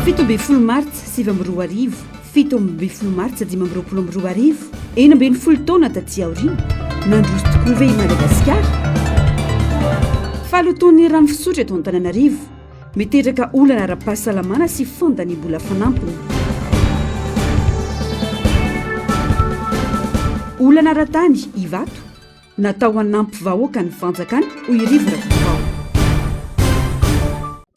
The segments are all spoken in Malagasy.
fito amby folo martsa 7 fito amby folo martsa 5 enambeny folo taona taty aoriana nandroso tokoa ve i Madagasikara. Falotaon'ny rano fisotro eto Antananarivo miteraka olana ara-pahasalamana sy fondany mbola fanampiny. Olana ara-tany Ivato natao hanampy vahoaka ny fanjakany ho irivora vao.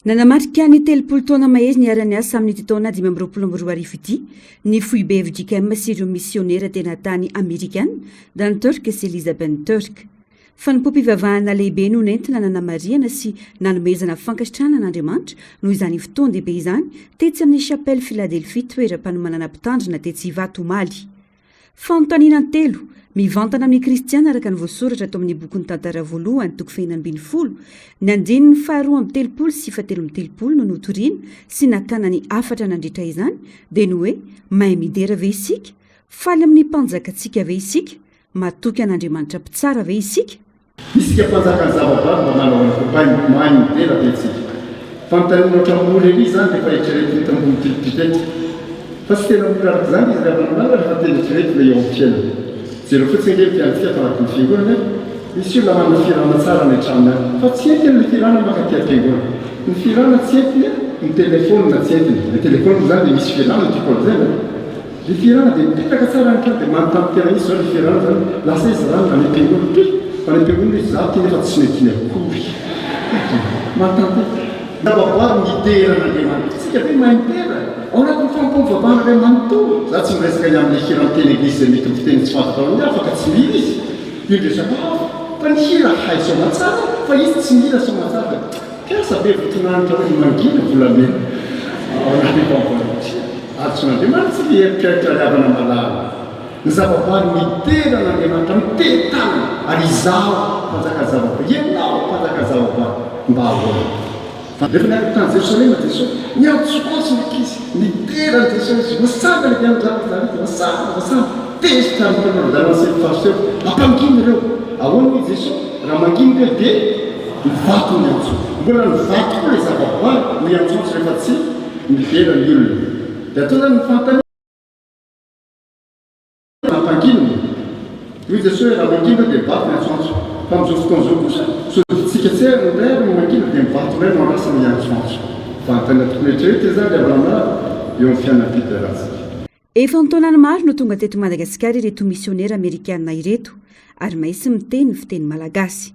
Nanamarika ny 30 taona mahery ny arany asa amin'ny taona 2022 ity ny FUBFJKM sy ireo misionera tena tany Amerikana Dan Turk sy Elizabeth Turk. Fa ny pompivavahana lehibe no nentina nanamariana sy nanomezana fankasitrahana an'Andriamanitra noho izany fotoana lehibe izany tetsy amin'ny chapelle Philadelphie toeram-panomanana mpitandrina tetsy Ivato Omaly. Fanontaniana telo mivantana amin'ny kristiana araka ny voasoratra atao amin'ny boky ny tantara voalohany toko 210 ny andininy 2:30 sy 3:30 no notoriana sy nakana ny afatra nandritra izany dia ny hoe mahay midera ve isika, faly amin'ny mpanjakantsika ve isika, matoky an'Andriamanitra mpitsara ve isika. Isika mpanjakany zava-bary mba manao ny kompainy mahay midera ve isika. Fanontaniana oatra mora ery izany rehefa eritreretina tambony tilipitety. Fa tsy tena mora araka izany izy rehefa manana rehefa tena eritreretina eo amin'ny fiainana. Zero fotsiny kely piantsika tanaty ny fiangonana misy olona manana firana tsara ny trano fa tsy entiny ny firana maka tia fiangonana. Ny firana tsy entiny ny telefôna tsy entiny. Ny telefôna zany dia misy firana tokony zay. Ny firana dia mipetraka tsara ny trano dia manontany tena izy zao ny firana zany lasa izy rano any am-piangonana toy fa ny am-piangonana izy zaho tiny efa tsy metiny akory. Manontany zava-boary midera n'Andriamanitra tsika ve mahay midera. Ao anatin'ny fampomvavahana ilay manontolo za tsy miresaka ny amin'ny hira miteny eglizy zay mety miteny tsy fantatra afaka tsy mila izy indresaka hafa fa ny hira hay somatsara fa izy tsy mila somatsara piasa be votonanitra hoe mangina volamena ao anatin'ny fampomvavahana atson'Andriamanitra tsy heritreritra riavana malala ny zava-boary midera n'Andriamanitra mitetana ary izaho mpanjaka zava-boary ianao mpanjaka zava-boary mba ahoana. Rehefa niaraka tany Jerosalema Jesosy niantsokotsy ny ankizy nidera ny Jesosy masanga ny mpianatra masanga tesitra ny mpanao sy ny fariseo ampanginy ireo ahoana hoe Jesosy raha manginy ireo dia mivato ny antso mbola nivato koa ilay zava-boary miantsoantso rehefa tsy midera ny olona dia atao zany mifantany ampanginy hoy Jesosy raha manginy ireo dia mivato ny antsoantso fa amin'izao fotoana izao kosa soditsika tsy ndray no mangina dia mivato iray no anasa ny antsoantso fantana tokony eritreretra zany dia avana eo amin'ny fianam-piderasika. Efa ntaonany maro no tonga teto Madagasikara ireto misionera Amerikana ireto ary mahisy miteny fiteny malagasy.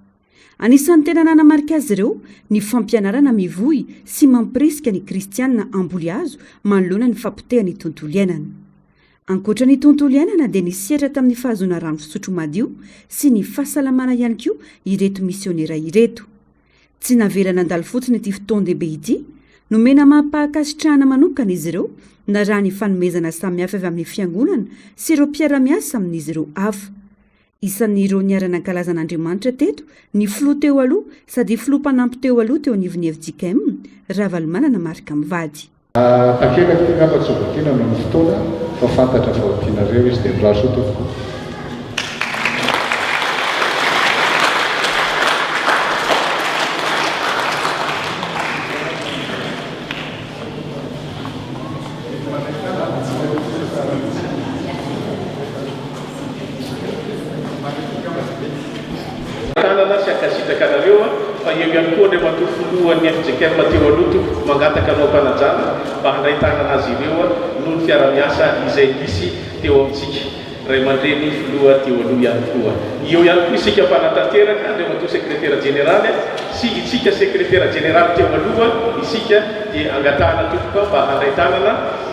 Anisan'ny tena nanamarika azy ireo ny fampianarana mivohy sy mampirisika ny kristiana amboly azo manoloana ny fampitehany tontolo iainana. Ankoatra ny tontolo iainana dia nisehatra tamin'ny fahazoana rano fisotro madio sy ny fahasalamana ihany koa ireto misionera ireto. Tsy navela nandalo fotsiny ity fotoana lehibe ity nomena mampahakasitrahana manokana izy ireo na raha ny fanomezana samihafa avy amin'ny fiangonana sy ireo mpiara-miasa amin'izy ireo hafa. Isan'ireo niarana ankalazan'Andriamanitra teto ny filoha teo aloha sady filoha mpanampy teo aloha teo anivon'ny FJKM Ravalomanana marika mivady. Takelaka ty ngamba tsy voatiana amin'ny fotoana fa fantatra fa voatianareo izy dia miraso tokoa. Fa eo ihany koa ilay matofolohan'ny FJKM teo aloto mangataka anao mpanajana mba handray tanana azy ireo noho ny fiara-miasa izay misy teo amintsika ray aman-dreny filoha teo aloha ihany koa. Eo ihany koa isika mpanatanteraka ilay matoa sekretera jeneraly sy isika sekretera jeneraly teo aloha isika dia angatahana tokoka mba handray tanana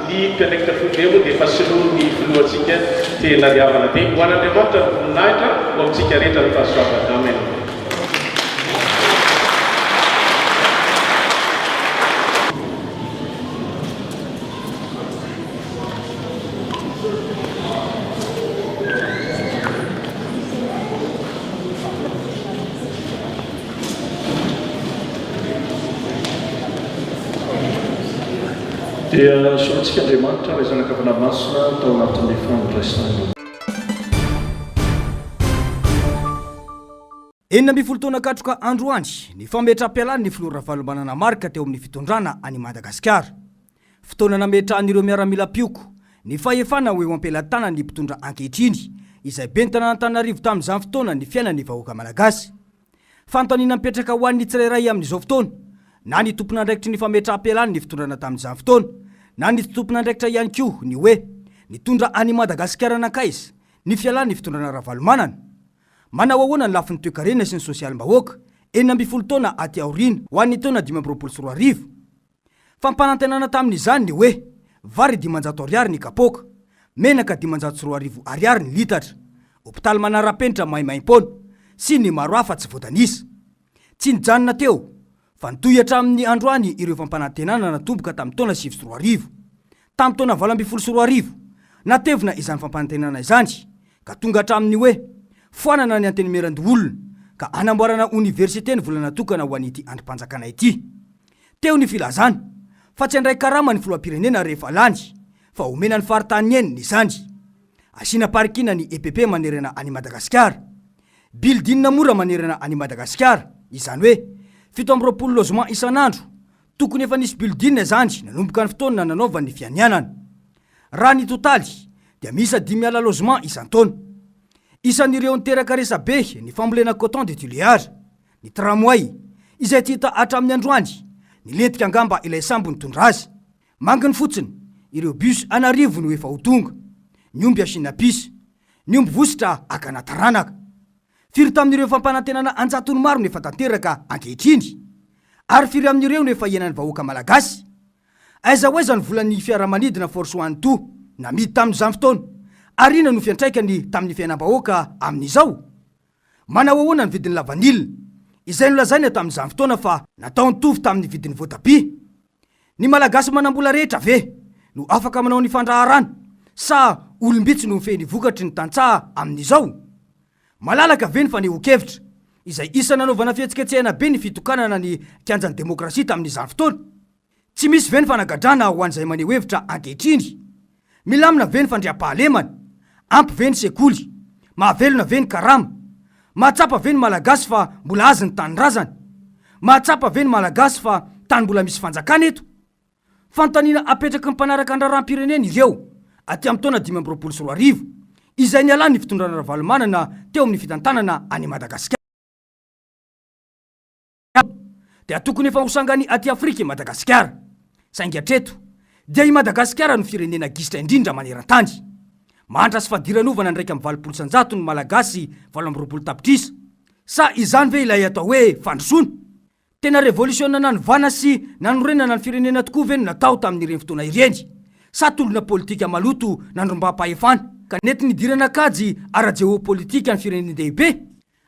ny mpianakitra fondemo dia efa sinoa ny filohantsika tena riavana be ho an'Andriamanitra ny voninahitra ho amintsika rehetra ny fahasoavana. Amen. dia sorantsika Andriamanitra ray zanakavana masina tao anatin'ny fanondraisana. 9 taona katroka andro andry ny fametram-pialany ny filoha Ravalomanana marika teo amin'ny fitondrana any Madagasikara. fotoana nametrahan'ireo miaramilam-pioko ny fahefana ho eo ampelantanany ny mpitondra ankehitriny izay bentana Antananarivo tamin'izany fotoana ny fiainan'ny vahoaka malagasy. Fanontaniana mipetraka ho an'ny tsirairay amin'izao fotoana na ny tompon'andraikitry ny fametraha-pialany ny fitondrana tamin'izany fotoana na ny tompon'andraikitra ihany koa ny hoe nitondra any Madagasikara nakaiza ny fialany ny fitondrana Ravalomanana. Manao ahoana ny lafin'ny toe-karena sy ny sosialim-bahoaka 12 taona aty aoriana ho an'ny taona 2024. Fampanantenana tamin'izany ny hoe vary 500 ariary ny kapoka, menaka 520 ariary ny litatra, hopitaly manara-penitra maimaimpona sy ny maro hafa tsy voatanisa. Tsy nijanona teo fa nitoy hatramin'ny androany ireo fampanantenana natomboka tamin'ny taona 2020. Tamin'ny taona 2020 natevina izany fampanantenana izany ka tonga hatramin'ny hoe foanana ny antenemeran-olona ka anamboarana université ny volana tokana ho an'ity andrim-panjakana ity. Teo ny filazana fa tsy andray karama ny filoham-pirenena rehefa lany fa omena ny faritany eniny izany. Asina parikina ny EPP manerana any Madagasikara, bildinina mora manerana any Madagasikara, izany hoe 17 logement isan'andro. Tokony efa nisy bildinina izany nanomboka ny fotoana nanaovany ny fianianana. Raha ny totaly dia misa 5 logement isan-taona. Isan'ireo niteraka resabe ny fambolena coton de Tuléar, ny tramway izay tita hatramin'ny androany, ny lentika angamba ilay sambo nitondra azy. Manginy fotsiny ireo bus anarivo no efa ho tonga, ny omby asina pisy, ny omby vositra akanataranaka. Firy tamin'ireo fampanantenana anjatony maro nefa tanteraka ankehitriny, ary firy amin'ireo nefa ienan'ny vahoaka malagasy. Aiza hoaiza ny volan'ny fiaramanidina force 12 namidy tamin'izany fotoana, ary ina no fiantraikany tamin'ny fiainam-bahoaka amin'izao. Manao ahoana ny vidin'ny lavanilina izay nolazaina tamin'izany fotoana fa natao nitovy tamin'ny vidin'ny voatabia. Ny malagasy manambola rehetra ve no afaka manao ny fandraharana sa olombitsy no feny vokatry ny tantsaha amin'izao? Malalaka ve ny fanehon-kevitra izay isa nanaovana fihetsiketsehana be ny fitokanana ny kianjan'ny demokrasia tamin'izany fotoana? Tsy misy ve ny fanagadrana ho an'izay maneho hevitra ankehitriny? Milamina ve ny fandriam-pahalemana? Ampy ve ny sekoly? Mahavelona ve ny karama? Mahatsapa ve ny malagasy fa mbola azy ny tanindrazana? Mahatsapa ve ny malagasy fa tany mbola misy fanjakana eto? Fanontaniana apetraka ny mpanaraka andraram-pirenena ireo aty amin'ny taona 2024 izay nialany ny fitondrana Ravalomanana teo amin'ny fitantanana any Madagasikara. Dia tokony efa hosangany aty Afrika Madagasikara. Saingy hatreto dia i Madagasikara no firenena gisitra indrindra maneran-tany. Mantra sy fadiran'ovana ndraiky amin'ny 20% ny malagasy 20 tapitrisa. Sa izany ve ilay atao hoe fandrosoana? Tena revolutionna nanovana sy nanorenana ny firenena tokoa ve no natao tamin'ireny fotoana ireny? Sa tolona politika maloto nandromba-pahefana ka nety nidirana kajy ara-geopolitika ny firenena-dehibe?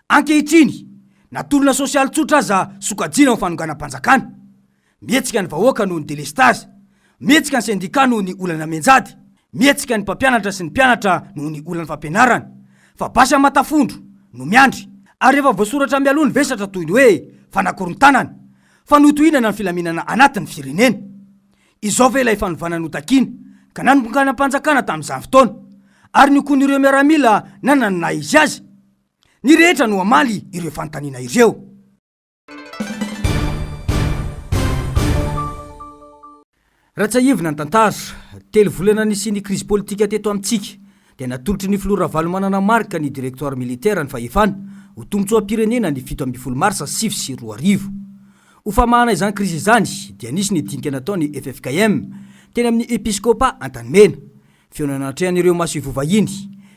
Ankehitriny natolona sosialy tsotra aza sokajiana ho fanonganam-panjakana. Mihetsika ny vahoaka noho ny delestage, mihetsika ny sendika noho ny olana menjady, mihetsika ny mpampianatra sy ny mpianatra noho ny olana fampianarana. Fa basy matafondro no miandry, ary efa voasoratra mialoha ny vesatra toy ny hoe fanakorontanana, fanotohinana ny filaminana anatin'ny firenena. Izao ve ilay fanovana notakina ka nanombokanam-panjakana tamin'izany fotoana, ary niokon'ireo miaramila nanana izy azy. Ny rehetra no amaly ireo fanontaniana ireo. Ratsaivina ny tantara, telo volana nisy ny krizy politika teto amintsika dia natolotry ny filoha Ravalomanana marika ny direktoire militaire ny fahefana ho tombotsoam-pirenena ny 17 marsa 2020. Ho famahana izany krizy izany dia nisy ny dinika nataony FFKM teny amin'ny episkopa Antanimena. Fionanatrehan'ireo masoivo vahiny,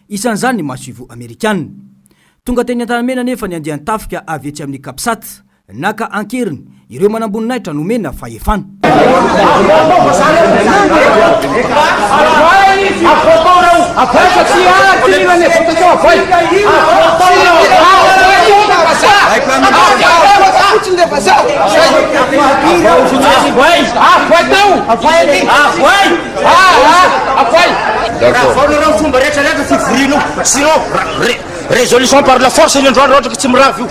isan'izany ny masoivo Amerikanina. Tonga teny Antanimena nefa ny andiany tafika avy etsy amin'ny Kapsat naka ankeriny ireo manamboninahitra nomena fahefana. Résolution par la force ny androandro ohatra ka tsy miravy io.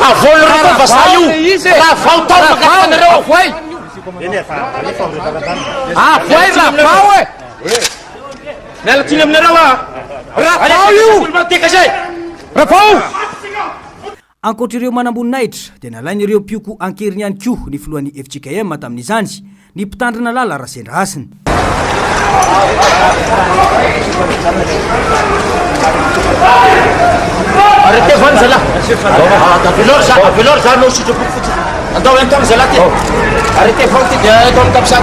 Avônareo vazaha io raha vao tao makatanareo. Avoay raha vao e. Miala tiny aminareo a. Raha vao io. Raha vao. ankoatr'ireo manamboninahitra dia nalain'ireo pioko ankeriny ihany koa ny filohan'ny FJKM tamin'izany ny mpitandrina lala rasendra asiny. Arrêtez vendre celle-là. Véloire, ça, non, je te peux foutre. Attends, un temps, c'est là, arrêtez vendre, comme comme ça.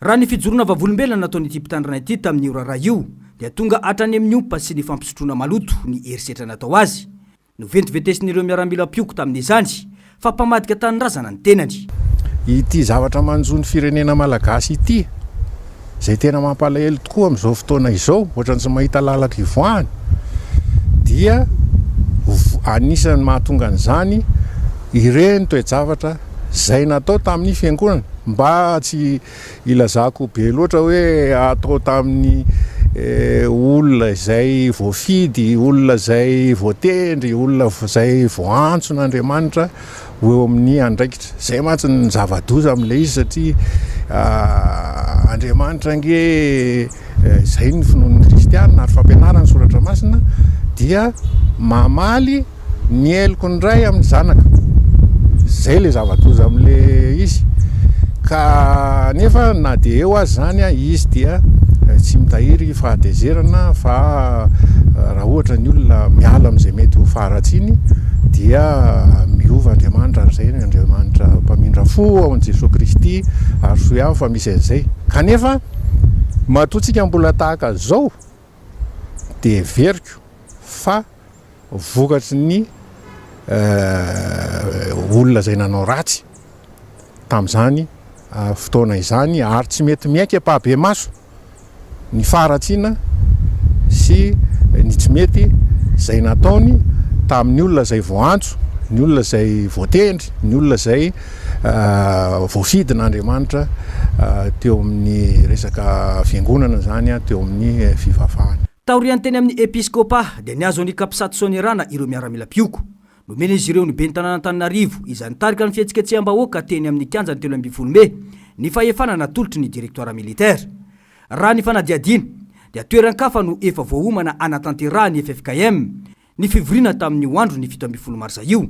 raha ny fijorona vavolombelona nataonyity mpitandrina ity tamin'ny orara io dia tonga hatrany amin'ny ompa sy ny fampisotroana maloto ny herisetra natao azy noventiventesin'ireo miaramilam-pioko tamin'izany fa mpamadika tanyrazana ny tenany. Ity zavatra manjo ny firenena malagasy ity zay tena mampalahelo tokoa amin'izao fotoana izao ohatrany tsy mahita lalaka ivoahany dia anisan'ny mahatonga an'izany ireny toe-javatra zay natao tamin'ny fiangonana mba tsy ilazako be loatra hoe atao tamin'ny olona izay voafidy, olona izay voatendry, olona izay voantson'Andriamanitra ho eo amin'ny andraikitra. Zay mantsy ny zava-doza amin'ilay izy satria Andriamanitra nge izay ny finoan'ny kristianina ary fampianarana ny soratra masina dia mamaly ny eloko ny ray amin'ny zanaka. Zay le zava-doza amin'ilay izy. Ka nefa na dia eo azy zany izy dia tsy mitahiry fahadezerana fa raha ohatra ny olona miala amin'izay mety ho faratsiny dia miova Andriamanitra ary zay Andriamanitra mpamindra fo ao an' Jesosy Kristy ary soa ihany fa misy an'izay. Kanefa matoantsika mbola tahaka zao dia veriko fa vokatry ny olona zay nanao ratsy tamin'izany fotoana izany ary tsy mety miaika pahabe maso ny faratsiana sy ny tsy mety zay nataony tamin'ny olona zay voantso, ny olona zay voatendry, ny olona zay voafidin'Andriamanitra teo amin'ny resaka fiangonana zany teo amin'ny fivavahana. Taorian'ny teny amin'ny episkopa dia niazo ny kapisaty sonerana ireo miaramilam-pioko nomena izy ireo ny ben'ny tanàn'Antananarivo izany tarika ny fihetsiketseham-bahoaka teny amin'ny kianjany 12 Mey ny fahefana natolotry ny direktoara militaire. Raha ny fanadiadiana dia toeran-kafa no efa voaomana anatanterahany FFKM ny fivorina tamin'ny andro ny 17 Marsa io.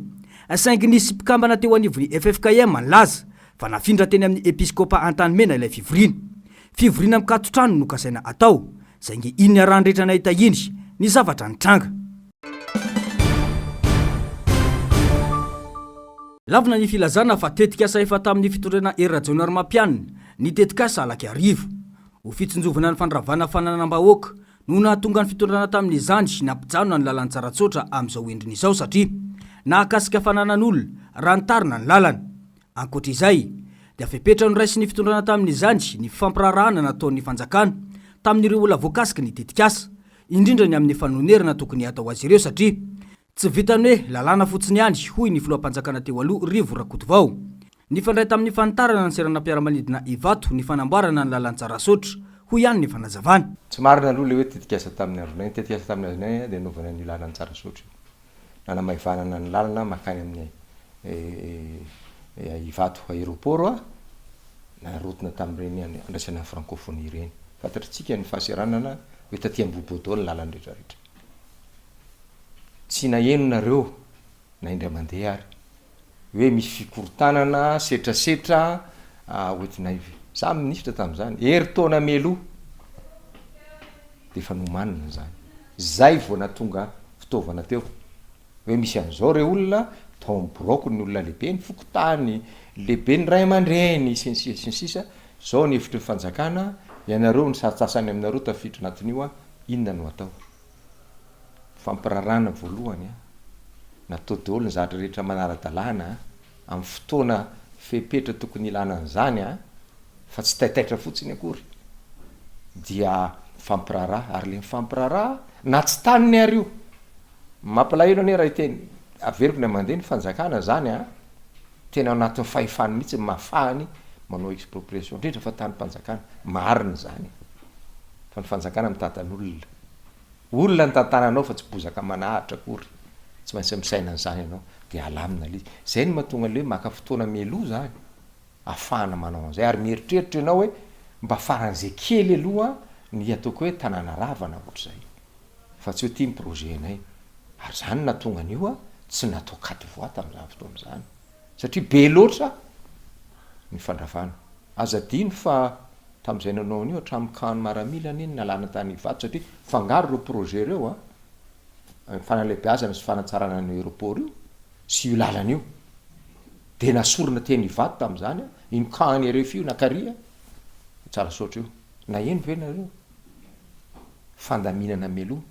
Saingy nisy mpikambana teo anivony FFKM malaza fa nafindra teny amin'ny episkopa Antanimena ilay fivorina. Fivorina mikatotrano no kasaina atao saingy inona raha andrehetra nahita iny ny zavatra nitranga. Lavina ny filazana fa tetikasa efa tamin'ny fitondrana Erajonary Mampianina ny tetikasa alaky arivo. Ho fitsinjovana ny fandravana fananam-bahoaka no nahatonga ny fitondrana tamin'izany sy nampijanona ny lalany tsaratsôtra amin'izao endriny izao satria nahakasika fananan'olona raha nitarina ny lalana. Ankoatr'izay dia fepetra ny ray sy ny fitondrana tamin'izany ny fampirarahana nataon'ny fanjakana tamin'ireo olona voakasika ny tetikasa indrindra ny amin'ny fanonerana tokony atao azy ireo satria tsy vitany hoe lalàna fotsiny ihany hoy ny filoham-panjakana teo aloha Rivo Rakotovao. Ny fandray tamin'ny fantarana ny seranam-piaramanidina Ivato ny fanamboarana ny lalany tsarasotra hoy ihany ny fanazavana. Tsy marina aloha le hoe tetikasa tamin'ny Aronay, tetikasa tamin'ny Aronay dia novana ny lalany tsarasotra. Nanamaivanana ny lalana makany amin'ny Ivato aéroport narotona tamin'ireny andraisana francophonie ireny. Fantatritsika ny fahaseranana hoe taty Ambohibodo ny lalany rehetrarehetra. Tsy naheno nareo na indray mandeha ary hoe misy fikorotanana setrasetra oetinaive za ministra tamin'izany herintaona meloa dia efa nomanina zany zay vao natonga fitaovana teo hoe misy an'izao re olona tao miboroko ny olona lehibe ny fokotany lehibe ny ray aman-dreny sisa zao ny hevitry ny fanjakana ianareo ny sasasany aminareo tafiditra anatin'io inona no atao fampirarana voalohany natao daholo ny zavatra rehetra manara-dalàna amin'ny fotoana fepetra tokony ilana an'izany fa tsy taitaitra fotsiny akory dia mifampiraraha ary le mifampiraraha na tsy taniny ary io mampalahelo ane raha iteny averiko ny mandeha ny fanjakana zany a tena anatin'ny fahefany mihitsy mafahany manao expropriation indrindra fa tany mpanjakana marina zany fa ny fanjakana mitantan'olona olona ny tantananao fa tsy bozaka manahatra akory tsy maintsy misaina n'izany ianao de alamina le zay ny mahatonga le hoe maka fotoana meloa zany ahafahana manao an'izay ary mieritreritra ianao hoe mba faran'izay kely aloha ny ataoko hoe tanàna ravana ohatr'izay fa tsy hoe tia projet anay ary zany natonga an'io a tsy natao kady voa tamin'izany fotoana zany satria be loatra ny fandravana aza dino fa tamin'izay nanao an'io hatramikano maramila ane nalàna tany vato satria fangaro reo projet reo a fanalehibeazana sy fanatsarana ny aéroport io sy io lalana io de nasorona teny vato tamin'izany iny kany arefio nakaria tsara saotra io na eno ve nareo fandaminana meloa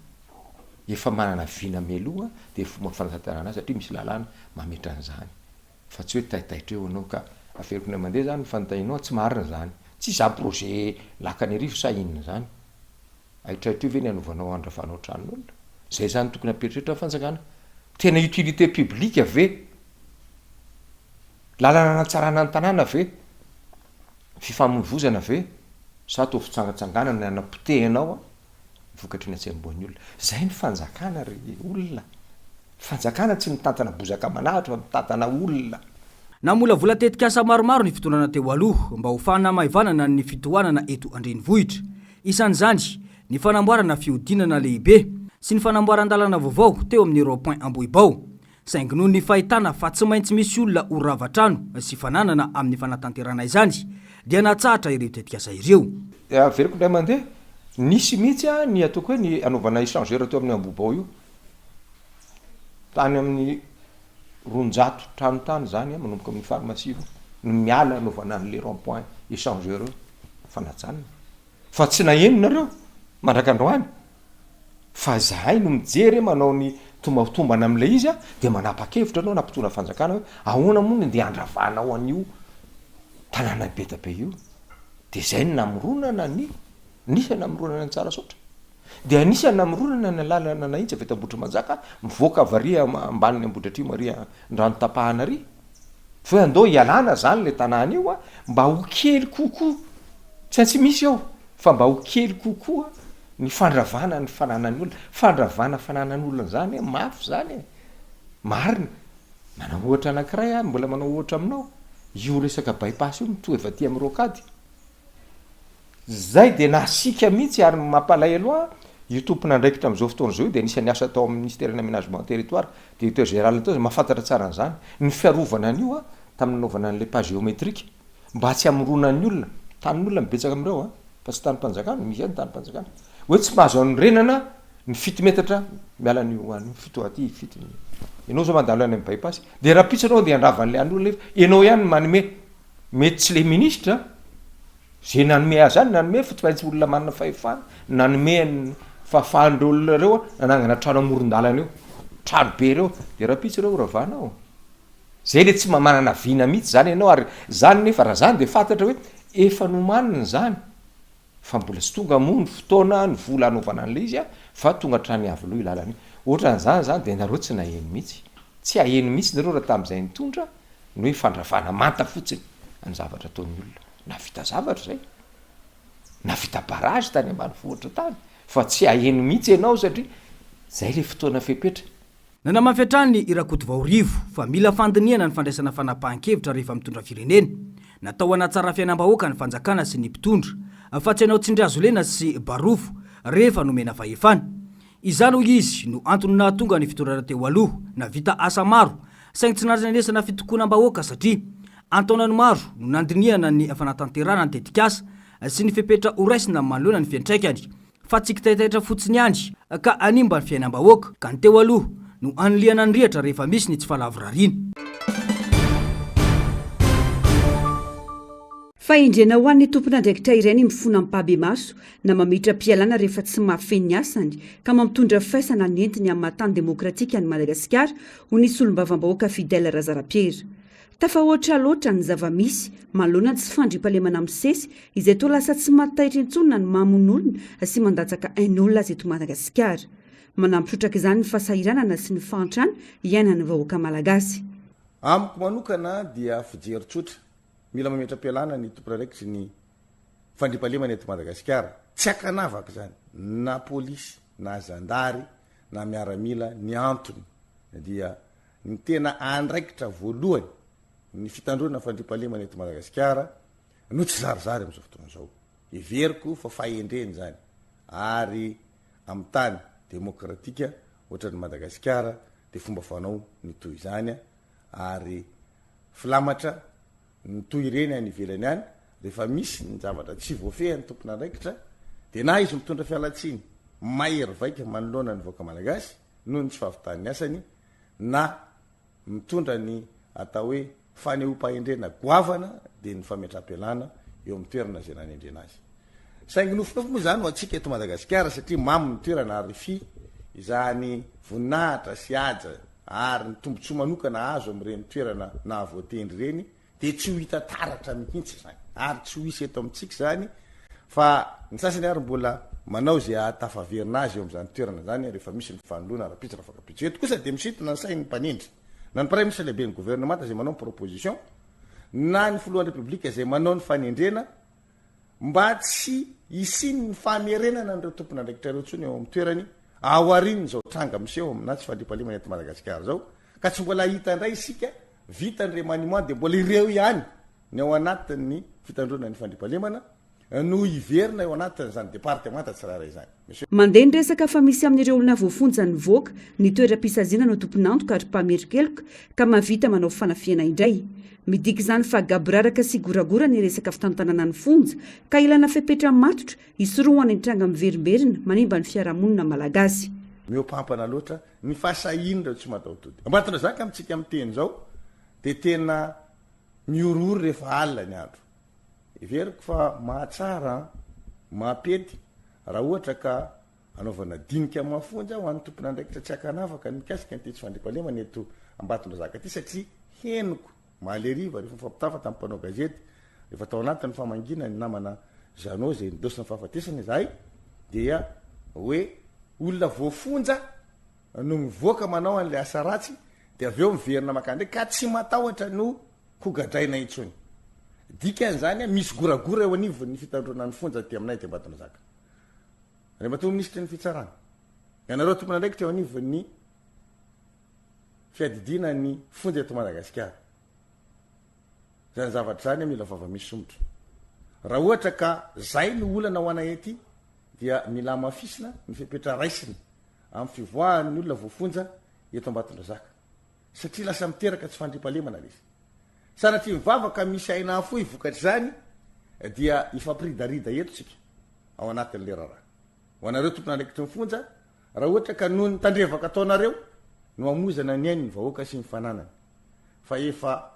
efa manana vina meloa de fomba fanatanterana satria misy lalàna mametra an'izany fa tsy hoe taitaitra eo anao ka aferiko ny mandeha zany fantainao tsy marina zany tsy za projet lakany arivo sa inona zany aitraitra io ve ny anovanao andravanao tranon'olona zay zany tokony apetrretra fanjakana tena utilité publique ve lalana anatsarana ny tanàna ve fifamoivozana ve sa atao fitsangatsanganana anapotehinao a vokatry ny atsemboan'ny olona zay ny fanjakana ry olona fanjakana tsy mitantana bozaka manahatra fa mitantana olona namolavola tetikasa maromaro ny fitondrana teo aloha mba ho fana maivanana ny fitohanana eto andrenivohitra isan'izany ny fanamboarana fiodinana lehibe sy ny fanamboaran-dalana vaovao teo amin'ny rond-point Ambohibao saingy noho ny fahitana fa tsy maintsy misy olona ho ravatrano sy fananana amin'ny fanatanterana izany dia natsahatra ireo tetikasa ireo averiko ndray mandeha nisy mihitsy a ny ataoko hoe ny anaovana échangeur teo amin'ny Ambohibao io tany amin'ny ronjato tranotany zany a manomboka amin'ny pharmacie no miala anaovana an'le rond-point échangeur fanatsanina fa tsy naheno nareo mandrakandroany fa zahay no mijery manao ny tombatombana am'le izy a de manapa-kevitra anao nampitona fanjakana hoe ahoana moa ny de andravanao an'io tanàna be da be io de zay ny namoronana ny nisy namoronana ny tsara saotra de anisany namoronana ny lalana nahitsy avy eto manjaka mivoaka avaria ambaniny Ambohidratrimo aria ndrano tapahana ary fa andao ialana zany le tanàna io a mba ho kely kokoa tsy misy ao fa mba ho kely kokoa ny fandravana ny fananany olona fandravana fananany olona zany mafy zany marina manao ohatra anankiray a mbola manao ohatra aminao io resaka bypass io mitoa efa ty amin'ny rokady zay de nasika mihitsy ary mampalahelo a io tompona ndraikitra am'izao fotoana zao de nisy asa tao amin'ny ministère d'aménagement territoire directeur général tao mahafantatra tsara an'izany ny fiarovana an'io a tamin'ny naovana an'le pas géométrique mba tsy amorona ny olona tanyn'olona mibetsaka am'ireo a fa tsy tany mpanjakana misy any tany mpanjakana hoe tsy mahazo ny renana ny fito metatra miala n'io any fito aty fito ianao zao mandalo any amin'ny bypass de raha pitsanao de andravan'le an'olona ianao ihany manome mety tsy le ministre zay nanome azy any nanome fa tsy maintsy olona manana fahefana nanome fahafahndreo olona reo nanangana trano amoron-dalana eo trano be reo de raha pitsy reo ravanao zay le tsy manana vina mihitsy zany ianao ary zany nefa raha zany de fantatra hoe efa nomanina zany fa mbola tsy tonga moa ny fotoana ny vola anaovana an'le izy a fa tonga trany avy loha ilalana io ohatran'izany zany de nareo tsy naheno mihitsy tsy aheno mihitsy nareo raha tamin'izay nitondra no hoe fandravana manta fotsiny any zavatra ataon'ny olona na vita zavatra zay na vita barage tany ambanivohitra tany fa tsy aheno mihitsy ianao satria zay le fotoana fepetra nanamafetrany irakoto vaorivo fa mila fandiniana ny fandraisana fanapahan-kevitra rehefa mitondra firenena natao anatsara fiainam-bahoaka ny fanjakana sy ny mpitondra fa tsy hanao tsindry azo lena sy barofo rehefa nomena fahefana izany ho izy no antony nahatonga ny fitondrana teo aloha na vita asa maro saingy tsy naresana fitokonam-bahoaka satria antaonany maro no nandiniana ny fanatanterana ny tetikasa sy ny fepetra horaisina manoloana ny fiantraikany fa tsy kitaitaitra fotsiny andry ka animba ny fiainam-bahoaka ka ny teo aloha no aniliana ny rihatra rehefa misy ny tsy falavorariana fa indrena ho an'ny tompona andraikitra ireny mifona ampabe maso na mamitra mpialana rehefa tsy mahafeny asany ka mamitondra faisana ny entiny amin'ny mahatany demokratika any Madagasikara ho nisy olombavam-bahoaka Fidèle Razarapiera tafahoatra loatra ny zava-misy malona tsy fandrimpalemana amin'ny sesy izay toa lasa tsy mahataitra intsonina ny mamon'olona sy mandatsaka ain'olona azy eto Madagasikara. Manampitrotraka izany ny fahasahiranana sy ny fantrana iainan'ny vahoaka malagasy. Amiko manokana dia fijery tsotra mila mametra-pialana ny tompon'andraikitry ny fandrimpalemana eto Madagasikara. Tsy akanavaka zany na polisy na zandary na miaramila ny antony dia ny tena andraikitra voalohany ny fitandrona fandrimpalemana eto Madagasikara no tsy zarizary amin'izao fotoana izao. Everiko fa fahendreny zany ary amin'ny tany demokratika ohatran'ny Madagasikara dia fomba fanao ny toy izany ary filamatra ny toy ireny any ivelany any rehefa misy ny zavatra tsy voafehan'ny tompon'andraikitra dia na izy mitondra fialatsiny mahery vaika manoloana ny vahoaka malagasy noho ny tsy fahavitany asany na mitondra ny atao hoe fanehoam-pahendrena goavana dia ny fametra-pialana eo amin'ny toerana izay nanendrena azy. Saingy nofinofy moa zany ho antsika eto Madagasikara satria mamy ny toerana ary fi izany voninahitra sy aja ary ny tombontsoa manokana azo amin'ireny toerana na voatendry ireny dia tsy ho hita taratra mihitsy zany ary tsy ho hisy eto amintsika zany fa ny sasany ary mbola manao zay atafaverina azy eo amin'izany toerana zany rehefa misy ny fanoloana arapitra afakapitra. Eto kosa dia misintona ny sain'ny mpanendry na ny premier ministre lehibe ny gouvernement zay manao ny proposition na ny filohan'ny republika zay manao ny fanendrena mba tsy isiny ny famerenana n'ireo tompon'andraikitra ireo tsony eo amin'ny toerany ao arininy zao tranga miseho amina tsy fandrimpalemana eto Madagasikara zao ka tsy mbola hita indray isika vita ny remaniement dia mbola ireo ihany ny ao anatin'ny fitandrona ny fandrimpalemana no iverina eo anatin'izany departemanta tsirairay zany. Mandeha ny resaka fa misy amin'ireo olona voafonja ny voaka ny toeram-pisaziana no tompon'antoka ary mpametrikeloka ka mahavita manao fanafiana indray. Midika izany fa gaboraraka sy goragora ny resaka fitantanana ny fonja ka ilana fepetra matotra isorohany ny tranga miverimberina manimba ny fiarahamonina malagasy. Miopampana loatra ny fahasahiana tsy mataotody. Ambatona zaka amintsika amin'ny teny zao dia tena miorory rehefa alina ny andro. Everiko fa mahatsara mahapety raha ohatra ka anaovana dinika mafonja ho an'ny tompon'andraikitra tsy akanavaka ny mikasika ny tetsy fandrimpalemana eto Ambatona zaka ty satria henoko maleriva rehefa fampitafa tamin'ny mpanao gazety rehefa tao anatin'ny famangina ny namana Janot zay nidosina fahafatesany zahay dia hoe olona voafonja no mivoaka manao an'ilay asa ratsy dia avy eo miverina makandray ka tsy matahotra no hogadraina intsony. Dikan'izany misy goragora eo anivon'ny fitandrona ny fonja ty aminay ty Ambatona zaka. Andriamatoa ministra ny fitsarana. Ianareo tompon'andraikitra eo anivon'ny fiadidina ny fonja eto Madagasikara. Zany zavatra zany mila vava misy somotra. Raha ohatra ka zay ny olana ho anay ety dia mila mafisina ny fepetra raisiny amin'ny fivoahan'ny olona voafonja eto Ambatona zaka. Satria lasa miteraka tsy fandrimpalemana izy. Sanatria mivavaka misy aina fohy vokatry zany dia ifampiridarida eto tsika ao anatin'le raharaha. Ho anareo tompon'andraikitra mifonja raha ohatra ka noho ny tandrevaka ataonareo no amozana ny ainy ny vahoaka sy ny fananany fa efa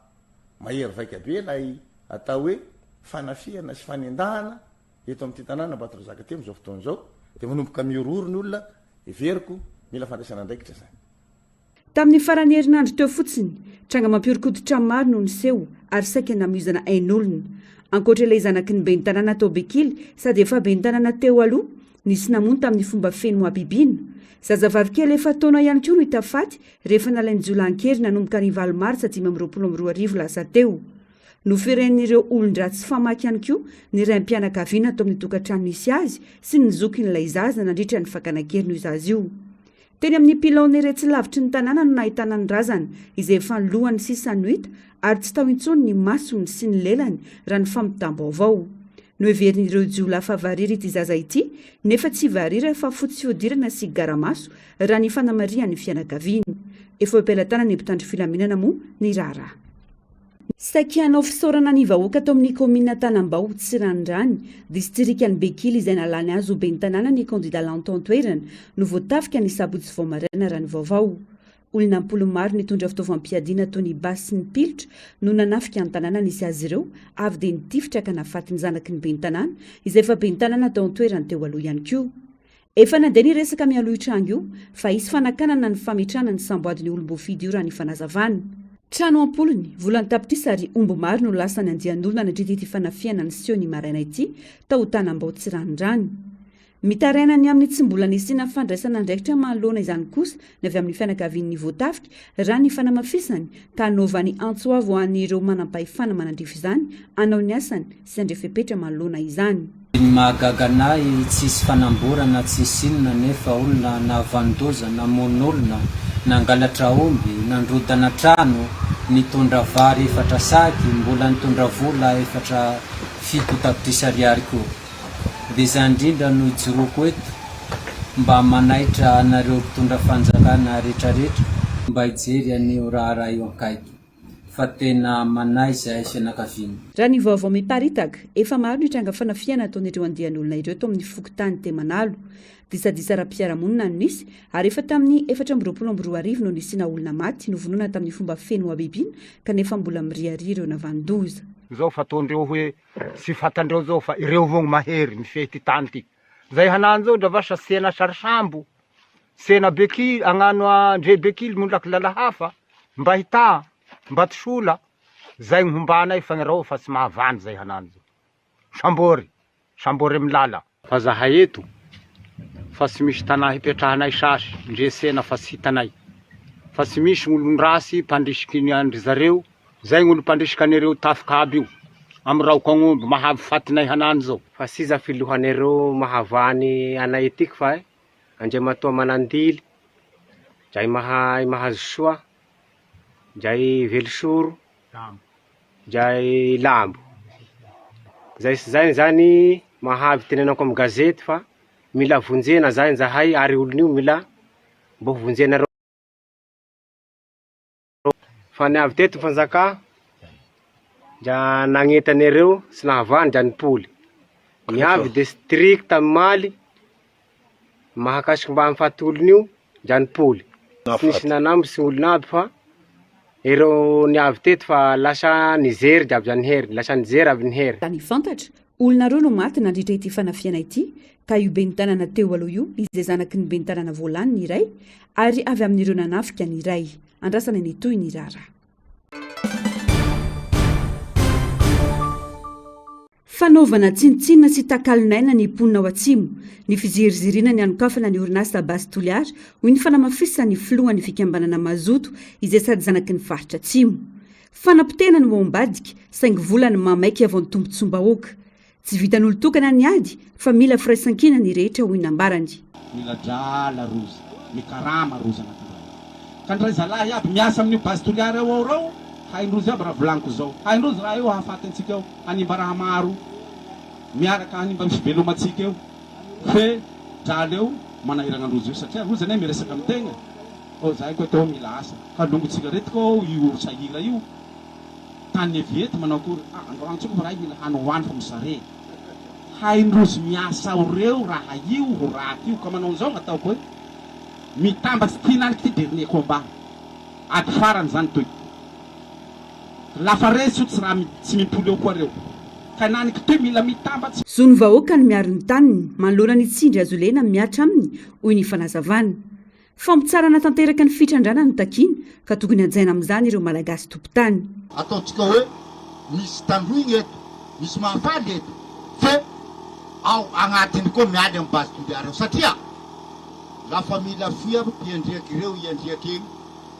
mahery vaika be lay atao hoe fanafiana sy fanendahana eto amin'ity tanàna Ambatona zaka ty amin'izao fotoana izao dia manomboka miororo ny olona everiko mila fandraisana andraikitra zany. Tamin'ny farany herinandro teo fotsiny tranga mampiorokoditra maro no niseho ary saika namizana ain'olona ankoatra ilay zanaky ny ben'ny tanàna tao Bekily sady efa ben'ny tanàna teo aloha nisy namono tamin'ny fomba feno abibina. Zazavavy kely efa taona ihany koa no hita faty rehefa nalainy jolankely nanomboka ny valo martsa 2022 lasa teo. Noferen'ireo olon-dratsy famaky ihany koa ny raim-pianakaviana tao amin'ny tokantrano misy azy sy ny zokin'ilay zaza nandritra ny fakana-kely noho izazy io. Teny amin'ny pilaony retsy lavitry ny tanàna no nahitana ny razana izay efa ny lohany sisany hita ary tsy tao intsony ny masony sy ny lelany raha ny fampitamba avao. No heverin'ireo jiolafa variry ity zaza ity nefa tsy varira fa fotsy fiodirana sy garamaso raha ny fanamarian'ny fianakaviany. Efa ampelatana ny mpitandro filaminana moa ny raharaha. Saika hanao fisaorana ny vahoaka tao amin'ny komina Tanambao Tsirandrany, distrikany Bekily izay nalany azy ho ben'ny tanàna ny candidat lantontoerana no voatafika ny sabotsy vao maraina raha ny vaovao. Olona ampolomaro nitondra fitaovam-piadiana toy ny basy sy ny pilitra no nanafika ny tanàna nisy azy ireo avy dia nitifitra ka nafaty ny zanaky ny ben'ny tanàna izay efa ben'ny tanàna tao an-toerany teo aloha ihany koa. Efa nandeha ny resaka mialoha tranga io fa hisy fanakanana ny fametrahana ny samboadin'ny olom-boafidy io raha ny fanazavana. trano ampolony volany tapitisa ary ombo maro no lasany andian'olona nandrity fanafiana ny sio ny maraina ity tao tanambao tsy ranondrany mitaraina ny amin'ny tsy mbola nisina fandraisana ndraikitra manoloana izany kosa ny avy amin'ny fianakavian'ny voatafika raha ny fanamafisany ka anaovany antsoavo an'ireo manampahefana manandrify izany anao ny asany sy andrefepetra manoloana izany mahagaganay tsisy fanamborana tsisy inona nefa olona navandoza namon'olona nangalatra omby nandrodana trano nitondra vary efatra saky mbola nitondra vola efatra fito tapitrisa ariary koa dia izany indrindra no ijoroko eto mba manaitra anareo mpitondra fanjakana rehetrarehetra mba hijery anio raha io ankaiky fa tena manay izay fianakaviana raha ny vaovao miparitaka efa maro ny tranga fanafiana ataon'ireo andian'olona ireo tao amin'ny fokotany temanalo disadisa ra-piaramonina no nisy ary efa tamin'ny 422 no nisina olona maty novonoana tamin'ny fomba feno abibina kanefa mbola miriary ireo navandoza zao fataondreo hoe sy fatandreo zao fa ireo vogno mahery mifety tany ty zay hanan zao dravasa sena sarisambo sena bekily agnano andre bekily molaki lala hafa mba hita mba tisola zay nhombanay fagnarao fa tsy mahavany zay hanan zao sambory milala fa zahay eto fa tsy misy tanà hipetrahanay sasy ndre sena fa tsy hitanay fa tsy misy gn'olondrasy mpandrisiky ny andry zareo zay gn'olo mpandrisiky anireo tafika aby io amy raoko agn'omby mahavy fatinay hanany zao fa siza filohanareo mahavany anay etiky fa andre matoa manandily dray mahazo soa dray velisoro dray lambo zay zany mahavy tenenako amy gazety fa mila vonjena zay zahay ary olon'io mila mbo vonjenareo fa ny avy teto fanjaka dra nagnetanareo sy nahavany dra nipoly ny avy district Maly mahakasiky mba mifaty olon'io dra nipoly tsy nisy nanamby sy olonaby fa ireo ny avy teto fa lasa nizery dra avy nihery lasa nijery avy nihery ny fantatra olona reo no maty nandritra ity fanafiana ity ka io be nitanana teo aloha io izay zanaky ny be nitanana voalany ny iray ary avy amin'ireo nanafika ny iray andrasana ny toy ny rara fanaovana tsinitsinina sy takalinaina ny ponina ao atsimo ny fizirizirina ny anokafana ny orinasa basy toliary hoy ny fanamafisa ny filoha ny fikambanana mazoto izay sady zanaky ny faritra atsimo fanampitena ny moambadika saingy volany mamaiky avao ny tombotsombahoaka tsy vitan'olo tokana ny ady fa mila firaisankina ny rehetra hoy nambarany mila drala rozy mikarama rozy anatin'izany ka ndray zalahy aby miasa amin'io basy toliary ao ao rao haindrozy aby raha volaniko zao haindrozy raha io hahafatantsika eo hanimba raha maro miaraka hanimba fivelomatsika eo fe drala eo manahirana androzy io satria rozy anay miresaka amin'ny tegna o zay koa tao mila asa ka longotsika retika ao io sahira io tany eviety manao akory androantsika fa raha mila hany hoany fa misare haindrozy miasa ao reo raha io ho raty io ka manao zao ataoko hoe mitambatsy tinaniky ty dernier combat ady farany zany toy lafa resy io tsy raha tsy mipoly eo koa reo ka naniky toy mila mitambatsy zony vahoaka ny miaro ny taniny manoloana ny tsindry azo lena miatra aminy hoy ny fanazavana fampitsarana tanteraka ny fitrandrana ny takiny ka tokony anjaina amin'izany ireo malagasy tompotany ataontsika hoe misy tandroigny eto misy mahafaly eto fe ao agnatiny koa miady amin'ny basy toliary satria lafa mila fia iandriaky ireo iandriaky eny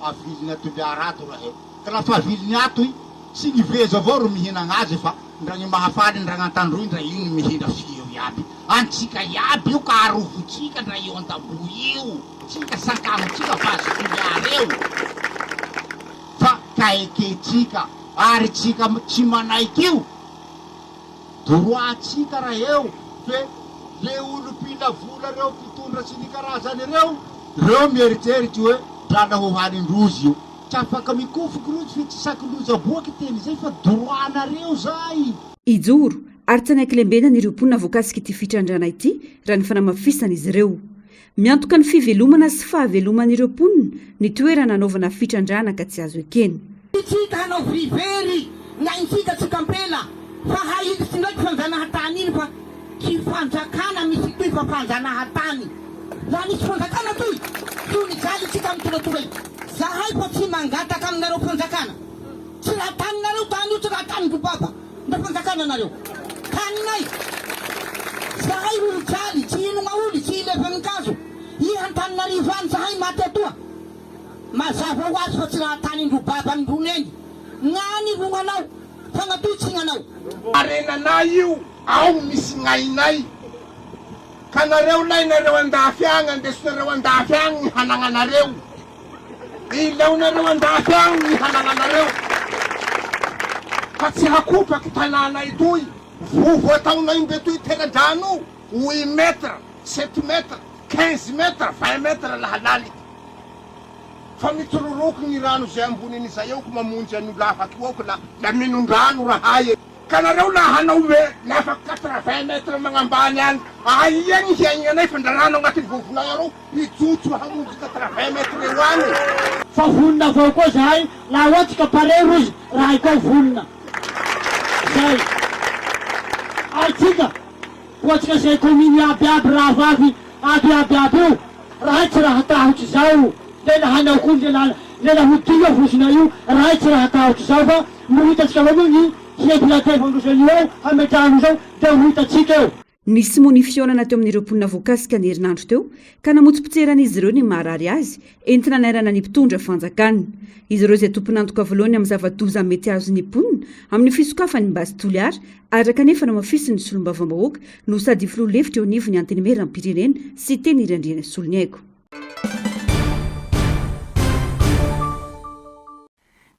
aviliny toliary ato raha eo ka lafa aviliny ato i sy nivezo avao ro mihinagna azy fa ndra ny mahafaly ndra gn'atandroy ndra io ny mihina fia io iaby antsika iaby io ka arofotsika ndra io an-tabo io tsika sakamotsika basy toliary eo fa kaiketsika ary tsika tsy manaiky io droitsika raha eo fe le olo mpila vola reo mpitondra sy ny karazany reo mieritseritsy hoe drala ho hanindrozy io tsy afaka mikofoky rozy fe tsy saky loza boaky teny zay fa droanareo zay ijoro ary tsy anaiky lembenany ireo mponina voakasika ity fitrandrana ity raha ny fanamafisana izy ireo miantoka ny fivelomana sy fahaveloman'ireo mponina ny toerana anaovana fitrandrana ka tsy azo ekeny tsika hanao vivery naintsika tsikampela fa haiditsy ndraiky fanjanahatany iny fa tsy fanjakana misy toy fa fanjanahatany la nisy fanjakana toy toy ny jaly tsika amy toratoroy zahay fa tsy mangataka aminareo fanjakana tsy raha taninareo tany io tsy raha tanin-dro baba nda fanjakana anareo taninay zahay olo jaly tsy inona oly tsy ilevanikazo ihantaninarivo any zahay maty atoa mazava ho azy fa tsy raha tanin-dro baba androneny gnany rognanao fagnatoitsinanao arenanay io ao misy gn'ainay ka nareo lay nareo andafy agny andesinareo andafy agny ny hanagnanareo ilaonareo andafy agny ny hanagnanareo fa tsy hakopaky tanànay toy vovo ataonay mbe toy teradrano 8 metre 7 metre 15 metre 20 metre lahalaliky fa mitsororoky ny rano zay amboniny zay eo ko mamonjy an'olo afaky eo ko la minondrano rahay ka nareo la hanao hoe lafa 80 metre magnambany any aia gny hiaignanay fa ndra rano agnatin'ny vovonay areo ijotso hamonjy 80 metre eo any fa vonona avao koa zahay laha ohatsy ka pare rozy rahay koa vonona zay aitsika ohatsy ka zay kominy abiaby raha vavy abiaby io rahay tsy raha tahotry zao lela hanao koa lela hodiga vosina io rahay tsy raha tahotry zao fa mohitatsika avao ny hieblatevandrosa io eo hametrahano zao de ho hitatsika eo nisy mony fionana teo amin'ireo mponina voakasika ny herinandro teo ka namotsopotseran'izy ireo ny marary azy entina nairana ny mpitondra fanjakanina izy ireo izay tomponantoka voalohany amin'ny zava-doza mety azo ny mponina amin'ny fisokafany mbazy toly ary araka nefa na mafisiny solombavam-bahoaka no sady filoha-lefitra eo anivony antenimera-pirenena sy teny irandriana solony aiko.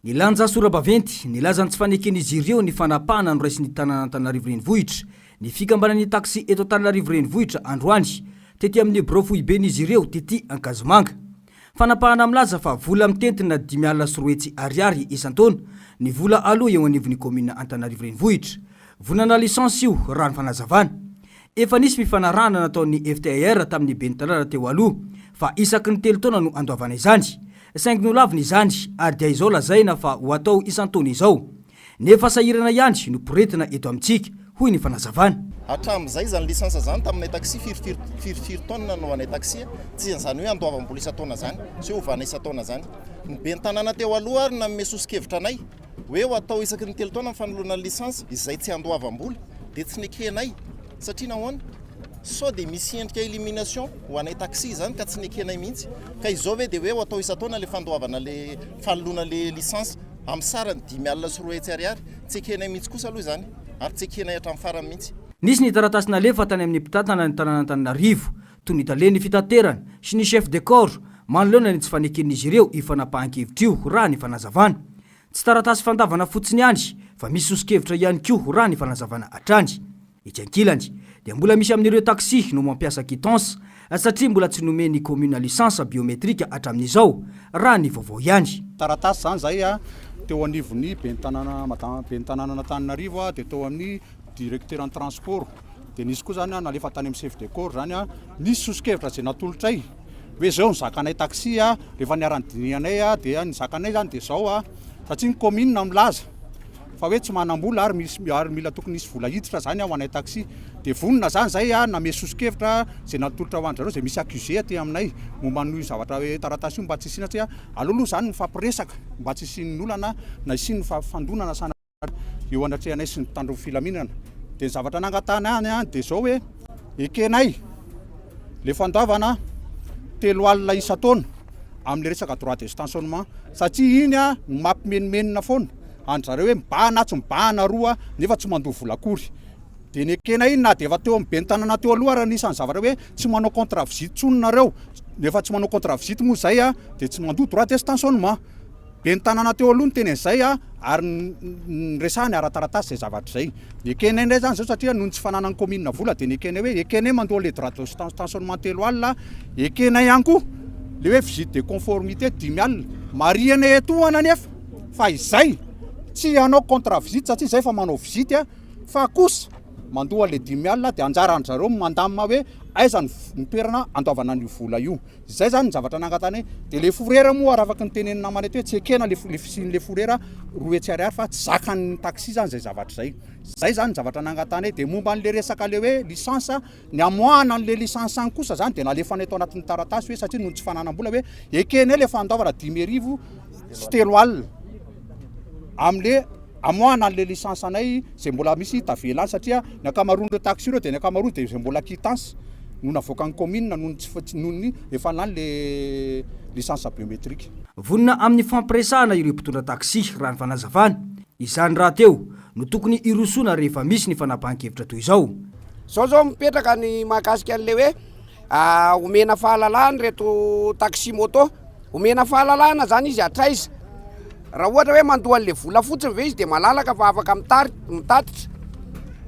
Ny lanja sora-baventy nilazany tsy faneken'izy ireo ny fanapahana noraisiny tanàna Antananarivo renivohitra ny fikambanan'ny taxi eto Antananarivo renivohitra androany tety amin'ny biro fohiben'izy ireo tety Ankazomanga. Fanapahana milaza fa vola mitentina 5,3 ariary isan-taona ny vola aloha eo anivon'ny komina Antananarivo renivohitra. Vonana lisansy io raha ny fanazavana. Efa nisy mifanarahana nataon'ny FTIR tamin'ny ben'ny tanàna teo aloha fa isaky ny 3 taona no andoavana izany. 5 no laviny izany ary dia izao lazaina fa ho atao isan-taona izao. Nefa sahirana ihany no poretina eto amintsika hoy ny fanazavana. Hatramin'izay zany lisansa zany taminay taxi firy taona no anay taxi tsy zany hoe andoavam-bola isan-taona zany sy ovana isan-taona zany. Ny ben'ny tanàna teo aloha ary nanome sosokevitra anay hoe ho atao isaky ny 3 taona ny fanoloana lisansa izay tsy andoavam-bola dia tsy nekenay satria nahoana sao dia misy endrika élimination ho anay taxi zany ka tsy nekenay mihitsy ka izao hoe dia hoe ho atao isan-taona le fandoavana le fanoloana le lisansa amin'ny sarany 5,3 ariary tsy ekenay mihitsy kosa aloha zany ary tsy ekenay hatramin'ny farany mihitsy. Nisy ny taratasy nalefa tany amin'ny mpitantana ny tanàna Antananarivo toy ny talen'ny fitaterana sy ny chef de corps manoloana ny tsy faneken'izy ireo ifanapahan-kevitra io raha ny fanazavana. Tsy taratasy fandavana fotsiny ihany fa misy sosokevitra ihany koa raha ny fanazavana hatrany. Itsy ankilany dia mbola misy amin'ireo taxi no mampiasa quittance satria mbola tsy nomeny commune lisansa biometrika hatramin'izao raha ny vaovao ihany. Taratasy zany zay teo anivon'ny ben'ny tanàna Antananarivo dia teo amin'ny directeur en transport dia nisy koa zany nalefa tany amin'ny chef de corps zany nisy sosokevitra zay natolotra'y hoe zao ny zakanay taxi rehefa niarandinianay dia ny zakanay zany dia zao satria ny commune milaza fa hoe tsy manam-bola ary mila tokony nisy vola hiditra zany ho anay taxi dia vonona zany zay name sosokevitra zay natolotra ho an'zareo zay misy accusé aty aminay momba ny zavatra hoe taratasy io mba tsy isina satria alohaloha zany mifampiresaka mba tsy isin'olana na isin'ny fandonana sana eo anatrehanay sy ny tandro filaminana dia ny zavatra nangatana any dia zao hoe ekenay le fandoavana 3 alina isan-taona amin'ny resaka droit de stationnement satria iny mampimenimenina foana andrareo hoe mibahana tsy mibahana roa nefa tsy mandoa volakory dia ny ekena iny na dia efa teo amin'ny ben'ny tanàna teo aloha raha nisan'ny zavatra hoe tsy manao contrat visite tsononareo nefa tsy manao contrat visite moa zay dia tsy mandoa droit de stationnement. Ben'ny tanàna teo aloha ny tenen'izay ary resahany ara-taratasy zay zavatra zay. Ny ekena indray zany zao satria noho ny tsy fananany commune vola dia ny ekena hoe ekena mandoa le droit de stationnement 3 alina ekena ihany koa le hoe visite de conformité 10 alina mariana etoana nefa fa izay tsy hanao contrat visite satria zay fa manao visite fa kosa mandoa le 10 alina dia anjara an'zareo mandamina hoe aizany mitoerana andoavana ny vola io zay zany ny zavatra nangatany de le forera moa raha afaka nytenenina namana eto hoe tsy ekena le fisin'le forera roa etsy ariary fa tsy zakan'ny taxi zany zay zavatra zay zany ny zavatra nangatany de momba an'le resaka le hoe licence ny amoahana an'le licence any kosa zany de nalefana eto anatin'ny taratasy hoe satria noho tsy fananam-bola hoe ekena le fandaovana 10,000 sy 3 alina am'le amoahana an'le licence anay zay mbola misy tavelany satria ny akamaroan'ireo taxi ireo de ny akamaroany de zay mbola quittance noho navoakan'ny commune noho ny efa lany le licence biométrique vonina amin'ny fampiresahana ireo mpitondra taxi raha ny fanazavana izany raha teo no tokony irosoana rehefa misy ny fanapahan-kevitra toy izao zao mipetraka ny mahakasika an'le hoe omena fahalalahany reto taxi moto omena fahalalahana zany izy atraiza raha ohatra hoe mandoha an'le vola fotsiny ve izy de malalaka fa afaka mitatitra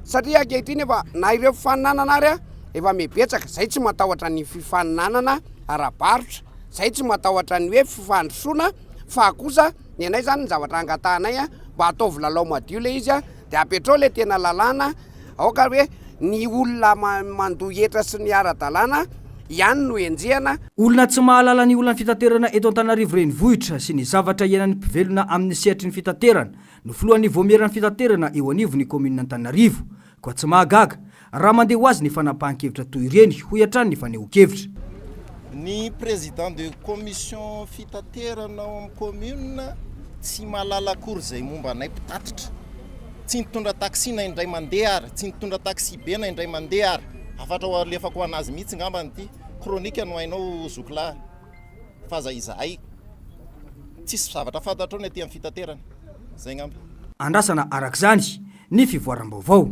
satria ankehitriny efa na ireo fifaninanana ary efa mibetsaka zay tsy matahotra ny fifaninanana ara-barotra zay tsy matahotra ny hoe fifandrosoana fa kosa ny anay zany ny zavatra angatahanay mba ataovy lalao madio le izy de apetrao le tena lalàna aoka hoe ny olona mandoha hetra sy ny ara-dalàna ihany no enjehana olona tsy mahalala ny olona fitaterana eto Antananarivo renivohitra sy ny zavatra iainan'ny mpivelona amin'ny sehatry ny fitaterana no filohan'ny voamerana fitaterana eo anivony commune Antananarivo koa tsy mahagaga raha mandeha ho azy ny fanapahan-kevitra toy ireny ho hatrany ny faneho-kevitra ny président de commission fitaterana ao amin'ny commune tsy mahalala akory zay momba anay mpitatitra tsy nitondra taxi na indray mandeha ary tsy nitondra taxi be na indray mandeha ary afatra ho alefako anazy mihitsy ngambany ity kronika no hainao zokilahy fa za izahay tsisy zavatra fantatrao ny aty amin'ny fitaterana zay ngamba andrasana arak'izany ny fivoaram-baovao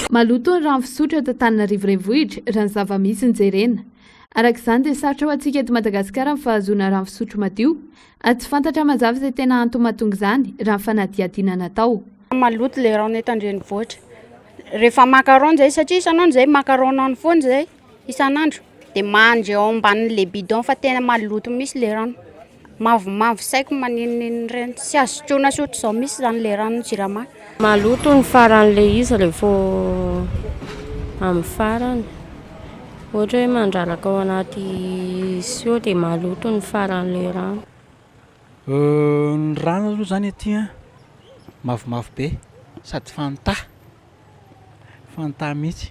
Maloto ny rano fisotro eto Antananarivo renivohitra raha ny zava-misy jerena. Arak'izany dia sarotra ho antsika eto Madagasikara ny fahazoana rano fisotro madio ary tsy fantatra mazava izay tena antony mahatonga izany raha ny fanadihadiana natao. Maloto le rano eto an-drenivohitra. Rehefa macaroni zay satria isan'andro zay macaroni any foana zay isan'andro dia mandry ao ambanin'le bidon fa tena maloto misy le rano. Mavomavo saiko maninonino reny tsy azo sotroina sotro izao misy zany le rano jirama. Maloto ny faran'le izy rehefa amin'ny farany ohatra hoe mandralaka ao anaty sio dia maloto ny faran'le rano. Ny rano aloha zany aty mavomavo be sady fanta mihitsy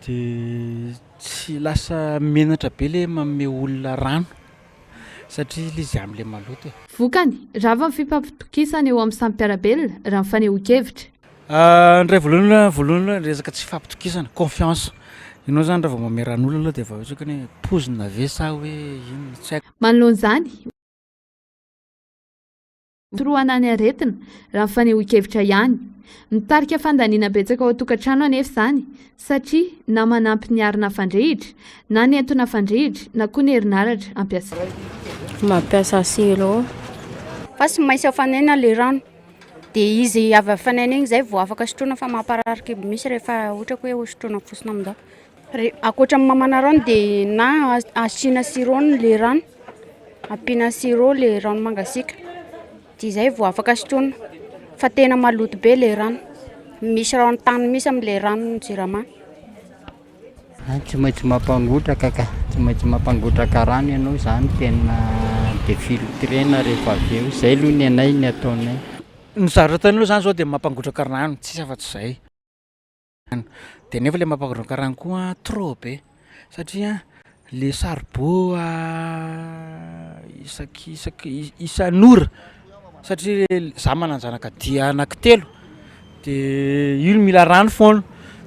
dia tsy lasa menatra be le manome olona rano satria izy amin'ilay maloto Vokany rava ny fifampitokisana eo amin'ny samy mpiarabelona raha ny faneho-kevitra. Ndray voalohany resaka tsy fampitokisana confiance ianao zany raha vao mameran'olona aloha dia efa hoe pozina ve sa hoe ino tsy haiko. Manoloan'izany toroana any aretina raha ny faneho-kevitra ihany. Mitarika fandaniana betsaka ao an-tokantrano anefa izany satria na manampy ny arina fandrehitra na ny entona fandrehitra na koa ny herinaratra ampiasa. Mampiasa siro. Fa tsy maintsy afanena le rano dia izy avy afanena iny zay vao afaka sotroina fa mamparary misy rehefa ohatra hoe sotroina fosina amin'izao. Ankoatra amin'ny mamana rano dia na asiana siro le rano, ampiana siro le rano mangasika dia zay vao afaka sotroina fa tena maloto be le rano. Misy rano tany misy amin'le rano jirama. Tsy maintsy mampangotraka tsy maintsy mampangotraka rano ianao zany tena dia filtrena rehefa avy eo zay aloha ny anay ny ataonay. Ny zavatra tany aloha zany zao dia mampangotraka rano tsisy afa-tsy izay dia nefa le mampangotraka rano koa trop be satria le sarbo isan'ora satria za mananjanaka dia anankitelo dia io mila rano foana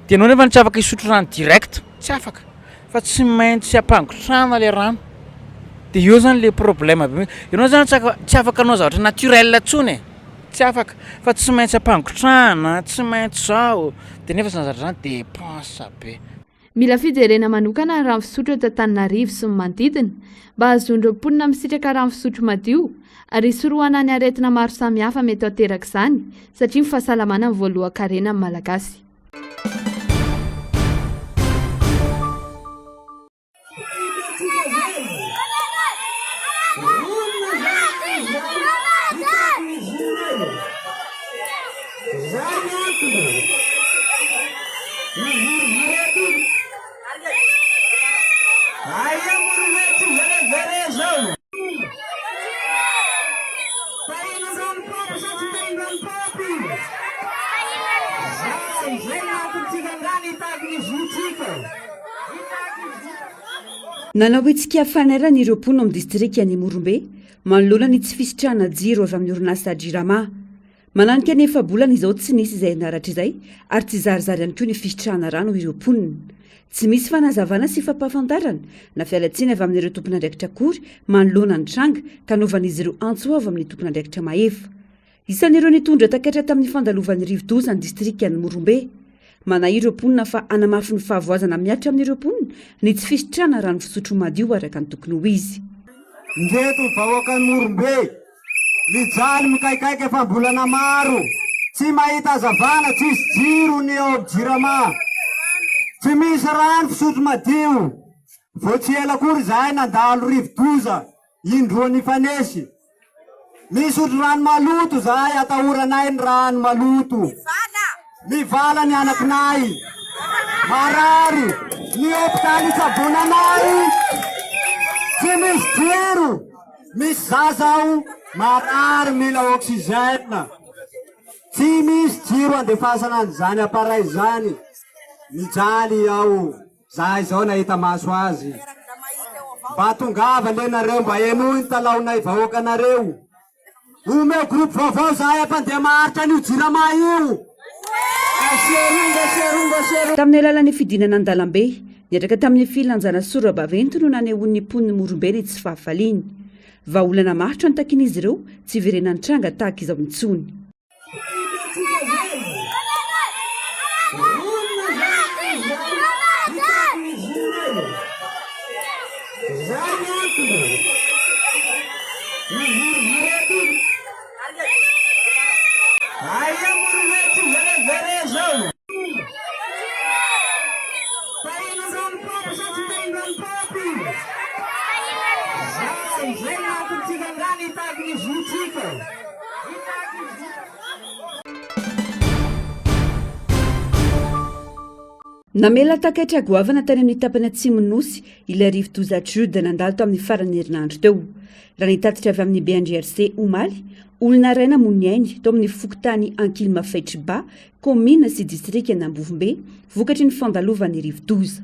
dia anao nefa tsy afaka isotro rano direct tsy afaka fa tsy maintsy ampangotrana le rano dia eo zany le problème be ianao zany tsy afaka anao zavatra naturel intsony tsy afaka fa tsy maintsy ampangotrana tsy maintsy zao dia nefa zany zavatra zany dépense be. mila fijerena manokana rano fisotro eto Antananarivo sy ny manodidina mba hahazoan'ireo mponina misitraka rano fisotro madio ary hisorohana ny aretina maro samihafa mety ateraka izany satria ny fahasalamana ny voalohan-karena amin'ny malagasy. Nanao hetsika fanairana ireo mponina amin'ny distrika ny Morombe manoloana ny tsy fisitrahana jiro avy amin'ny orinasa Jirama. Mananika ny efa-bolana izao tsy nisy izay naratra izay ary tsy zarizary ihany koa ny fisitrahana rano ireo mponina. Tsy misy fanazavana sy fampahafantarana na fialatsiana avy amin'ireo tompon'andraikitra akory manoloana ny tranga ka novan'izy ireo antso avy amin'ny tompon'andraikitra mahefa. Isan'ireo nitondra takatra tamin'ny fandalovan'ny Rivodoza ny distrika ny Morombe. Manahiry ireo mponina fa anamafy ny fahavoazana miatra amin'ireo mponina ny tsy fisitrahana rano fisotro madio araka ny tokony ho izy. Ndeto vahoaka ny Morombe mijaly mikaikaiky efa bolana maro tsy mahita hazavana tsisy jiro ny eo Jirama tsy misy rano fisotro madio vo tsy ela akory zahay nandalo Rivodoza indroany fanesy misotro rano maloto zahay atahoranay ny rano maloto mivala ny anakinay marary ny hopitaly tsabonanay tsy misy jiro misy zazao marary mila oksizena tsy misy jiro andefasana an'izany aparay zany mijaly ao zahay zao nahita maso azy mba tongava lenareo mba enoy ny talaonay vahoakanareo omeo groupe vaovao zahay ampandeha maharitra an'io Jirama io. Tamin'ny alalan'ny fidinana an-dalambe niatraka tamin'ny filanjana sora-baventy no nanehoan'ny mponiny Morombe ny tsy fahafaliany. Vahaolana mahitra ny takin'izy ireo tsy iverenany tranga tahaka izao intsony. Namela takatra goavana tany amin'ny tapany atsimon'ny nosy ilay Rivodoza Jude nandalo tao amin'ny faran'ny herinandro teo. Raha nitatitra avy amin'ny BNGRC omaly, olona raina moniainy tao amin'ny fokotany Ankilma Faitriba, komina sy distrika n'Ambovombe, vokatry ny fandalovan'ny Rivodoza.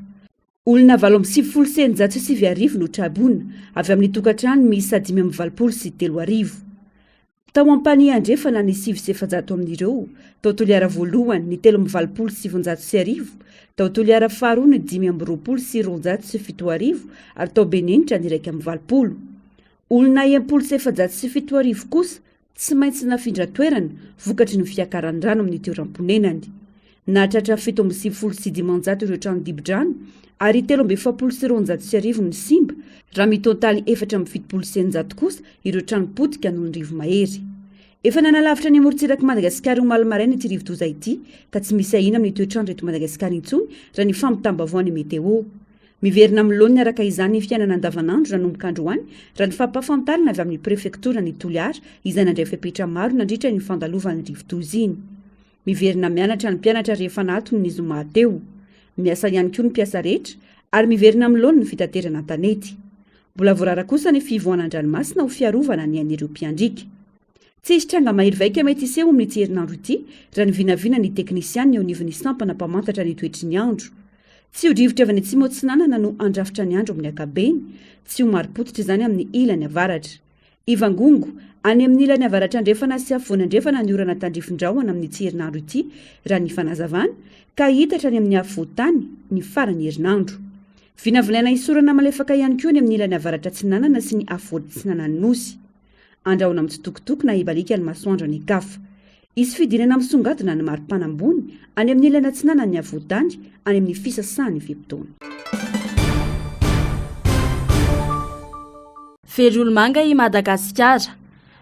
Olona 770 no trabona avy amin'ny tokatrano miisa 523. Tao ampany andrefana ny 700 amin'ireo, tao toliara voalohany ny 327, tao toliara faharoa ny 527 ary tao benenitra ny 120. Olona 707 kosa tsy maintsy nafindra toerana vokatry ny fiakaran'ny rano amin'ny toeram-ponenany. Nahatratra 770 ireo trano dibo-drano ary 370 ny simba raha mitotaly 470 kosa ireo trano potika noho ny rivo mahery. Efa nanalavitra ny amorontsirak'i Madagasikara ho malimaraina ity Rivodoza ity ka tsy misy ahina amin'ny toetrandro eto Madagasikara intsony raha ny fampitambavoan'ny meteo. Miverina amin'ny laoniny araka izany ny fiainana andavanandro nanomboka androany raha ny fampahafantarana avy amin'ny prefektora ny Toliara izay nandray fepetra maro nandritra ny fandalovan'ny Rivodoza iny. Miverina mianatra ny mpianatra rehefa natony ny zoma teo. Miasa ihany koa ny mpiasa rehetra ary miverina amin'ny laoniny fitaterana tanety. Mbola voarara kosa ny fivoanan-dranomasina ho fiarovana ny an'ireo mpiandrika. Tsy hisy tranga mahery vaika mety iseho amin'ity herinandro ity raha ny vinavina ny teknisiany eo anivon'ny sampana mpamantatra ny toetry ny andro. Tsy ho drivotra avy any Atsimo-Atsinanana no andrafitra ny andro amin'ny ankabeny, tsy ho marim-potitra izany amin'ny ilany avaratra. Ivangongo, any amin'ny ilany avaratra andrefana sy afovoan'andrefana ny orana tandrifin-drahona amin'ny tsy herinandro ity raha ny fanazavana ka hitatra ny amin'ny afovoan-tany ny farany herinandro. Vinavinaina isorana malefaka ihany koa ny amin'ny ilany avaratra Atsinanana sy ny afovoan-Atsinanan'ny nosy. Andrahoana amin'ny tsitokotoko na hibalika ny masoandro ny kafa. izy fidinana misongadina ny mari-panambony any amin'ny ilana tsinana ny avodany any amin'ny fisasany vim-potoana. Velolomanga i Madagasikara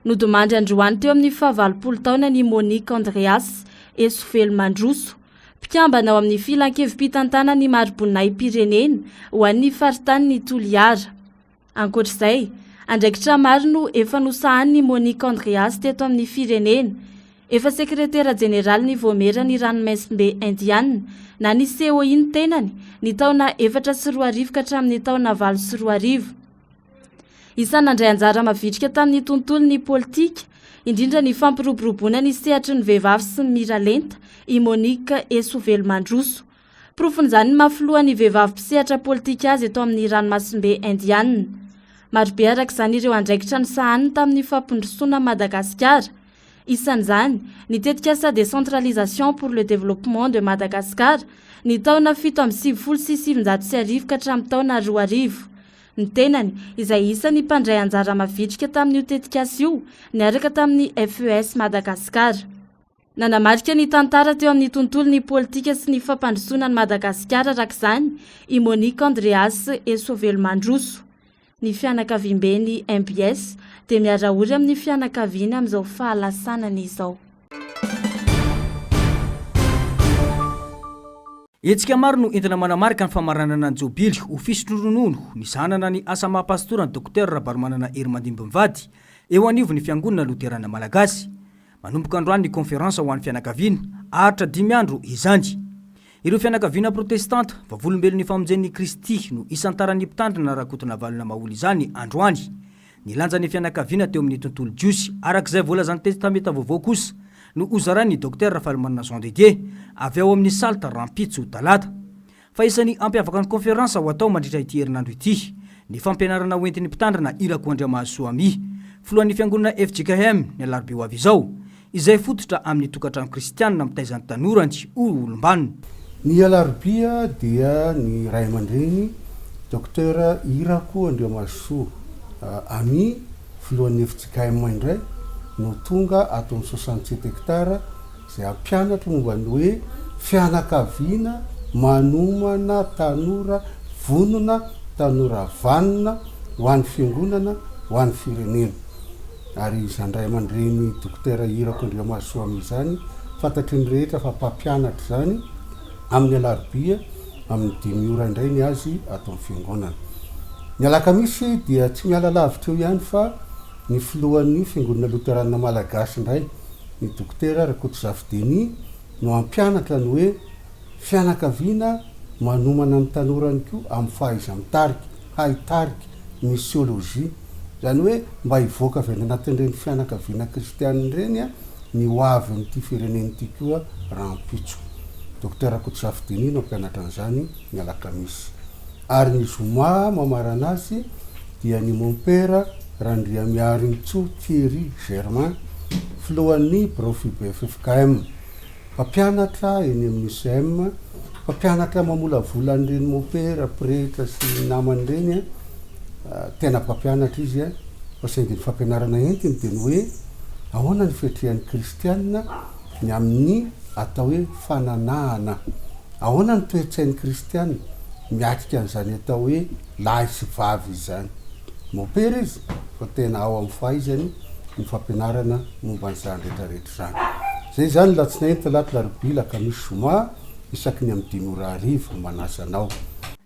nodimandry androany teo amin'ny 70 taona ny Monique Andreas Esovelomandroso mpikambana ao amin'ny filan-kevi-pitantana ny maribonay Pirenena ho an'ny faritany ny Toliara. Ankoatr'izay, andraikitra maro no efa nosahan'ny Monique Andreas teto amin'ny firenena, efa sekretera jeneraly ny Vomera ny ranomasimbe Indiana na ny CEO ny tenany ny taona 4 ka hatramin'ny taona 9. Isan'andray anjara mavitrika tamin'ny tontolon'ny politika, indrindra ny fampiroboroboana ny sehatry ny vehivavy sy ny miralenta i Monique Esovelomandroso. Profon'izany mafilohan'ny vehivavy mpisehatra politika azy eto amin'ny ranomasimbe Indiana. Marobe arak'izany ireo andraikitra ny sahaniny tamin'ny fampindrosoana Madagasikara. Isan'izany, ny tetikasa décentralisation pour le développement de Madagascar, ny taona 7 ka hatramin'ny taona 2000. Ny tenany, izay isan'ny mpandray anjara mavitrika tamin'io tetikasa io, niaraka tamin'ny FES Madagasikara. Nanamarika ny tantara teo amin'ny tontolon'ny politika sy ny fampandrosoana ny Madagasikara arak'izany i Monique Andreas Esovelomandroso. Ny fianakaviambeny MPS dia miarahory amin'ny fianakaviany amin'izao fahalasanany izao. Etsika maro no entina manamarika ny famaranana ny Jobily ho fisotronronono ny zanana ny asa mahapastora ny Dr Rabaromanana Hery-Mandimby Mivady eo anivon'ny fiangonana Luterana Malagasy. Manomboka androany ny konferansa ho an'ny fianakaviana aritra 5 andro izany. Ireo fianakaviana protestanta vavolombelon'ny famonjen'ny Kristy no isantaran'ny mpitandrina rakotana valona maholy izany androany. Nilanjan'ny fianakaviana teo amin'ny tontolo jiosy arak'izay voalazan'ny testameta vaovao kosa no ozarany Dr Rafaelmanana Jean de Dieu avy ao amin'ny salta rampitso talata. Fa isan'ny ampiavaka ny konferansa ho atao mandritra ity herinandro ity ny fampianarana hoentin'ny mpitandrina Irako Andriamasoami filohan'ny fiangonana FJKM ny alarobia ho avy izao izay fototra amin'ny tokantrano kristianina mitaizan'ny tanorany olombanona. Ny alarobia dia ny ray aman-dreny Dr Irako Andriamasoami filohan'ny FJKM indray no tonga ato amin'ny 67 hektara izay ampianatra momba ny hoe fianakaviana manomana tanora vonona tanora vanona ho an'ny fiangonana ho an'ny firenena. Ary izany ray aman-dreny Dr Irako Andriamasoami izany fantatry ny rehetra fa mpampianatra izany amin'ny alarobia amin'ny 5 ora indray ny azy ato amin'ny fiangonana. Ny alakamisy dia tsy miala lavitra eo ihany fa ny filohan'ny fiangonana Luterana Malagasy indray ny Dr Rakotozavideny no ampianatra ny hoe fianakaviana manomana ny tanorany koa amin'ny fahaiza-mitarika, haitarika, misiolojia. Zany hoe mba hivoaka avy any anatin'ireny fianakaviana kristianina ireny ny ho avy amin'ity firenen'ity koa rampitso. Dr Rakotozavideny no ampianatra an'izany ny alakamisy. Ary ny zoma mamarana azy dia ny mon-père Randriamiarintso Thierry Germain filohan'ny Profibe FFKM mpampianatra eny amin'ny CM, mpampianatra mamolavola an'ireny mon-père pretra sy naman'ireny tena mpampianatra izy fa saingy ny fampianarana entiny dia ny hoe ahoana ny fiatrihan'ny kristianina ny amin'ny atao hoe fananahana, ahoana ny toe-tsain'ny kristianina miatrika an'izany atao hoe lahy sy vavy izany. Mon-père izy fa tena ao amin'ny fahaizany ny fampianarana momba an'izany rehetrarehetra zany. Zay zany latsinainy talata larobia lakamisy zoma isaky ny amin'ny 5 ora hariva manasa anao.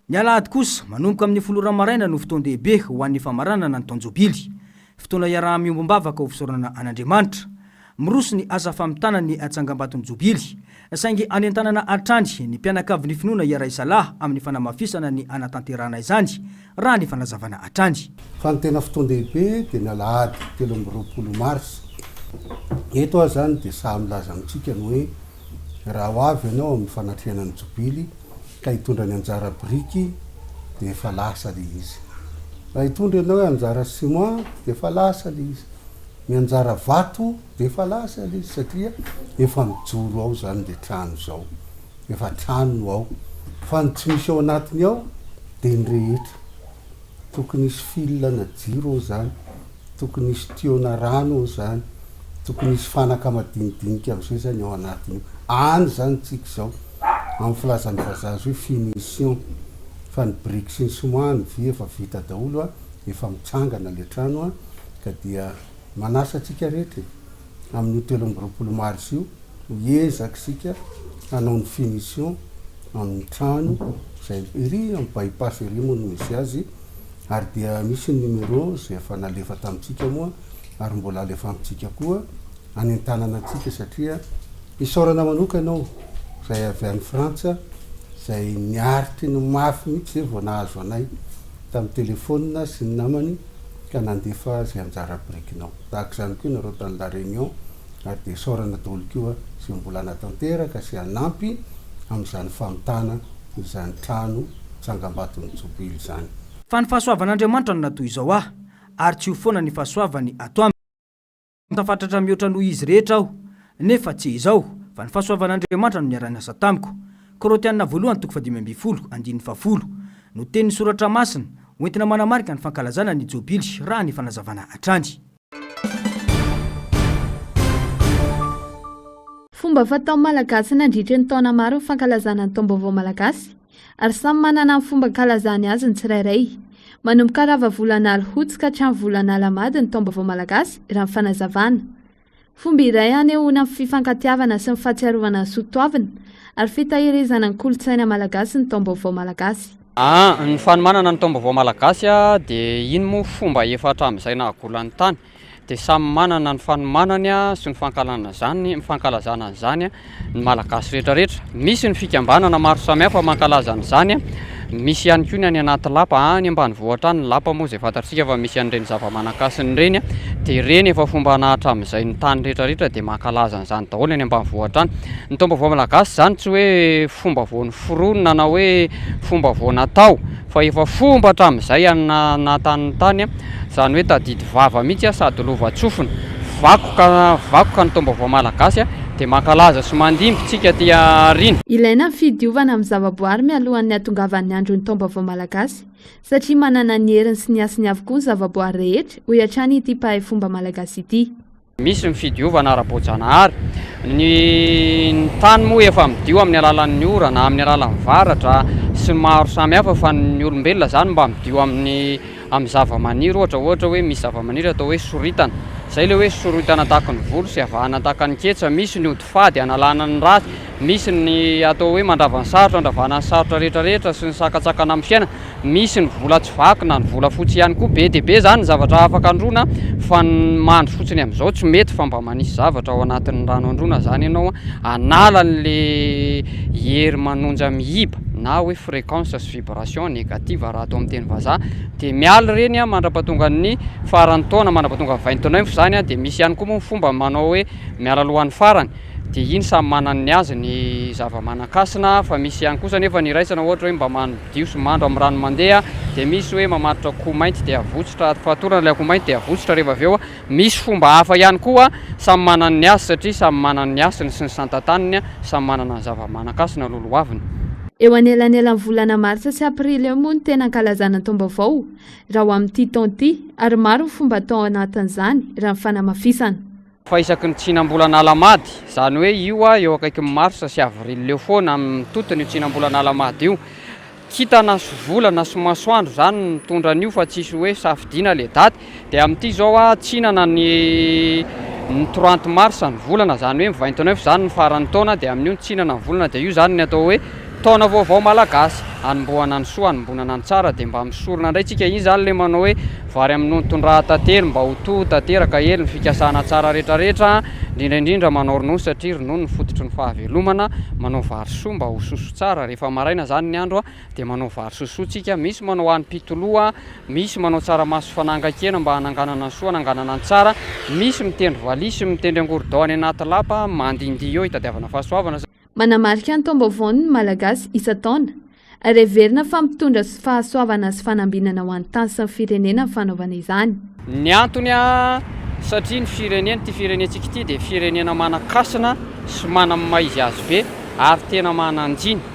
Ny alahady kosa manomboka amin'ny 10 ora maraina no fotoana lehibe ho an'ny famaranana ny taonjobily. Fotoana iaraha-miombom-bavaka ho fisaorana an'Andriamanitra. Miroso ny asa famitana ny atsangam-baton'ny jobily. Saingy any an-tanana atrany ny mpianakavy ny finoana iara-isalahy amin'ny fanamafisana ny anatanterana izany raha ny fanazavana atrany. Fa ny tena fotoana lehibe dia ny alahady 20 mars. Eto aho zany dia saha milaza amintsika ny hoe raha ho avy ianao amin'ny fanatrehana ny jobily ka hitondra ny anjara briky dia efa lasa le izy. Raha hitondra ianao anjara ciment dia efa lasa le izy. Ny anjara vato dia efa lasa le izy satria efa mijoro ao zany le trano zao. Efa trano no ao. Fa ny tsy misy ao anatiny ao dia ny rehetra. Tokony hisy fil na jiro ao zany, tokony hisy tiona rano ao zany, tokony isy fanaka madinidinika am'izay zany ao anatiny any zany tsika zao amin'ny filazan'ny vazazy hoe finition fa ny briky sy ny somoany vy efa vita daholo a efa mitsangana le trano a ka dia manasa atsika rehetra amin'ny 7 mars io hoezaka sika hanao ny finition amin'ny trano zay ry amin'ny bypass ry moa no misy azy ary dia misy ny numéro zay efa nalefa tamitsika moa ary mbola alefa amitsika koa any an-tanana atsika satria isaorana manoka ianao zay avy any Frantsa zay niaritry ny mafy mihitsy zay vao nahazo anay tamin'ny telefônina sy ny namany ka nandefa zay anjara brikinao tahaka zany koa nareo tany la réunion ary dia isaorana daholo koa zay mbola natanteraka sy anampy amin'izany famitana izany trano tsangam-baton'ny Jobily zany. Fa ny fahasoavan'Andriamanitra no natoy izao ary tsy ho foana ny fahasoavany ato aminy. Tafatratra mihoatra noho izy rehetra aho nefa tsy izao fa ny fahasoavan'Andriamanitra no niarany asa tamiko. Korotianina voalohany 12:10 no tenin'ny soratra masina hoentina manamarika ny fankalazana ny Jobily raha ny fanazavana atrany. Fomba fatao malagasy nandritra ny taona maro ny fankalazana ny taom-baovao malagasy ary samy manana ny fomba kalazany azy ny tsirairay. Manomboka rava volana Alihoutsy ka hatramin'ny volana Alamady ny taom-baovao malagasy raha ny fanazavana. Fomba iray hanehoana ny fifankatiavana sy ny fahatsiarovana ny soatoavina ary fitahirizana ny kolontsaina malagasy ny taom-baovao malagasy. Ny fanomanana ny taom-baovao malagasy dia iny moa fomba efa hatramin'izay nahagolan'ny tany. Dia samy manana ny fanomanany sy ny fankalazana izany ny malagasy rehetrarehetra. Misy ny fikambanana maro samihafa mankalaza an'izany. Misy ihany koa ny any anaty lapa any ambanivohitra any, ny lapa moa izay fantatsika fa misy an'ireny zava-manakasiny ireny dia ireny efa fomba nahatra amin'izay ny tany rehetrarehetra dia mankalaza an'izany daholo any ambanivohitra any. Ny taom-baovao malagasy zany tsy hoe fomba vao noforonina na hoe fomba vao natao fa efa fomba hatramin'izay natany tany, zany hoe tadidy vava mihitsy sady lova-tsofina vakoka ny taom-baovao malagasy dia mankalaza sy mandimbitsika ty arina. Ilaina ny fidiovana amin'ny zavaboary mialohan'ny hahatongavan'ny andron'ny taom-baovao malagasy satria manana ny heriny sy ny asiny avokoa ny zavaboary rehetra ho hatrany ity mpahay fomba malagasy ity. Misy ny fidiovana ara-boajanahary. Ny tany moa efa midio amin'ny alalan'ny orana, amin'ny alalan'ny varatra sy maro samihafa fa ny olombelona zany mba midio amin'ny zava-maniry ohatra hoe misy zava-maniry atao hoe soritana. Zay le hoe soritana tahaka ny volo sy avahana tahaka ny ketsa, misy ny odifady analana ny ratsy, misy ny atao hoe mandrava ny sarotra, andravana ny sarotra rehetrarehetra sy ny sakatsakana amin'ny fiaina, misy ny vola tsy vaky na ny vola fotsy ihany koa. Be dia be zany ny zavatra afaka androna fa ny mandro fotsiny amin'izao tsy mety fa mba manisy zavatra ao anatin'ny rano androna zany ianao hanala an'le hery manonja mihiba na hoe fréquence sy vibration négative raha atao amin'ny teny vazaha dia miala ireny mandra-pahatonga ny faran'ny taona, mandra-pahatonga 29 zany dia misy ihany koa moa fomba manao hoe miala alohan'ny farany dia iny samy manana ny azy ny zava-manakasina. Fa misy ihany kosa nefa ny raisana ohatra hoe mba mandio sy mandro amin'ny rano mandeha dia misy hoe mamatotra koa mainty dia avotsitra fatorana ilay koa mainty dia avotsitra rehefa avy eo. Misy fomba hafa ihany koa samy manana ny azy satria samy manana ny asiny sy ny santataniny samy manana ny zava-manakasina loloaviny. Eo anelanelan'ny volana Martsa sy Aprily eo moa ny tena ankalazana ny taom-baovao raha ho amin'ity taon'ity ary maro ny fomba atao anatin'izany raha ny fanamafisana. Fa isaky ny tsinam-bolana Alamady zany hoe io eo akaikin'ny Marsa sy Avrily eo foana amin'ny totony io tsinam-bolana Alamady io. Kitana sy volana sy masoandro zany mitondra an'io fa tsisy hoe safidiana le daty dia amin'ity zao tsinana ny 30 mars ny volana zany hoe 29 zany ny faran'ny taona dia amin'io tsinana ny volana dia io zany ny atao hoe taona vaovao malagasy, hanombohana ny soa, hanombonana ny tsara dia mba misorona indray tsika. Iny zany le manao hoe vary amin'ny tondraha tantely mba ho to tanteraka ely ny fikasana tsara rehetrarehetra, indrindraindrindra manao ronono satria ronono ny fototry ny fahavelomana, manao vary soa mba ho soso tsara rehefa maraina zany ny andro dia manao vary sosotsika. Misy manao hany-pitoloha, misy manao tsaramaso fanangakena mba hananganana ny soa, hananganana ny tsara, misy mitendry valisy, mitendry angorodao any anaty lapa mandindy eo hitadiavana fahasoavana. Manamarika ny taom-baovao ny malagasy isa-taona ary heverina fa mitondra fahasoavana sy fanambinana ho an'ny tany sy ny firenena ny fanaovana izany. Ny antony satria ny firenena ty firenentsika ity dia firenena manakasina sy manamaizy azy be ary tena mananjiny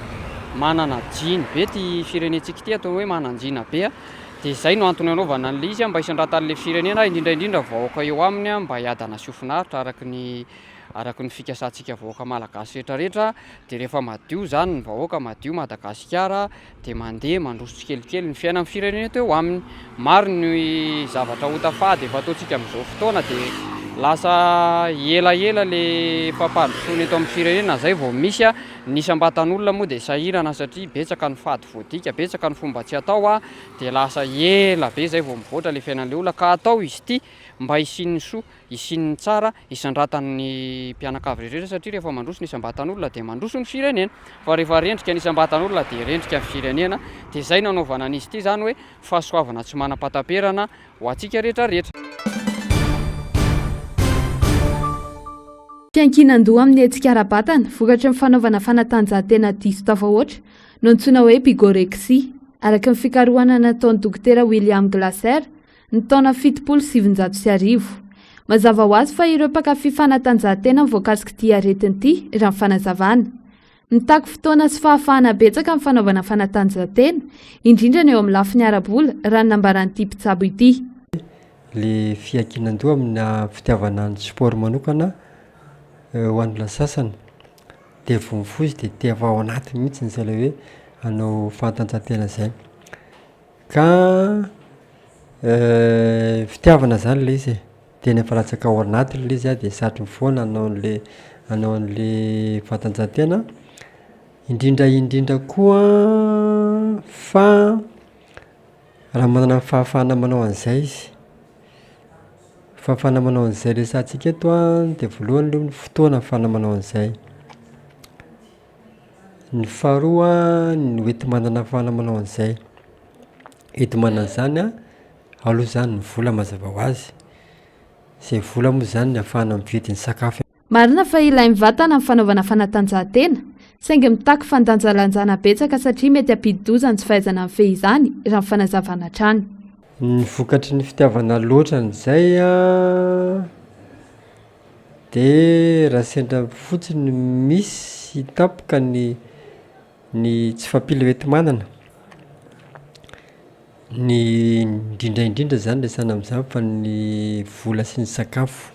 manana jiny be ty firenentsika ty atao hoe manan-jina be dia izay no antony anaovana an'ilay izy mba hisandratan'ilay firenena indrindraindrindra vahoaka eo aminy mba hiadana sy hofinaritra araky ny fikasantsika vahoaka malagasy rehetrarehetra. Dia rehefa madio zany ny vahoaka madio Madagasikara dia mandeha mandroso tsikelikely ny fiainan'ny firenena teo aminy. Maro ny zavatra ho tafady efa ataontsika amin'izao fotoana dia lasa elaela le fampandrosoana eto amin'ny firenena zay vao misy ny isam-batan'olona moa dia sahirana satria betsaka ny fady voadika, betsaka ny fomba tsy atao dia lasa ela be zay vao mivoatra le fiainan'ilay olona ka atao izy ity mba hisin'ny soa, hisin'ny tsara, hisandratan'ny mpianakavy rehetra satria rehefa mandroso ny isam-batan'olona dia mandroso ny firenena, fa rehefa rendrika ny isam-batan'olona dia rendrika ny firenena. Dia izay nanaovana an'izy ity zany hoe fahasoavana tsy manam-pataperana ho antsika rehetrarehetra. Fiankinan-doha amin'ny hetsika-ara-batana vokatry ny fanaovana fanatanjahantena diso tafahoatra no antsoina hoe bigorexia araka ny fikarohana nataon'ny dokotera William Glaser ny taona 770. Mazava ho azy fa ireo mpankafy fanatanjahantena ny voakasika ity aretina ity raha ny fanazavana. Nitako fotoana sy fahafahana betsaka amin'ny fanaovana fanatanjahantena indrindra ny eo amin'ny lafiny ara-bola raha ny nambaran'ity mpitsabo ity. Le fiankinan-doha amina fitiavana ny sport manokana ho an'olona sasany dia vomifozy dia teva ao anatiny mihitsy izay ilay hoe hanao fanatanjahantena izay ka fitiavana zany ilay izy dia nefa latsaka ao anatiny ilay izy dia sarotry foana hanao an'le fanatanjahantena indrindra koa fa raha manana fahafahana manao an'izay izy. Fahafahana manao an'izay resantsika eto dia voalohany aloha ny fotoana ahafahana manao an'izay. Ny faharoa ny hoety manana ahafahana manao an'izay. Ety manana zany aloha zany ny vola mazava ho azy. Izay vola moa zany ny ahafahana mividy ny sakafo. Marina fa ilain'ny vatana amin'ny fanaovana fanatanjahantena saingy mitako fandanjalanjana betsaka satria mety hampidi-doza tsy fahaizana mifehy izany raha ny fanazavana hatrany. Ny vokatry ny fitiavana loatra n'izay dia raha sendra fotsiny misy hitapoka ny tsy fampila hoety manana ny indrindraindrindra zany resana amin'izany fa ny vola sy ny sakafo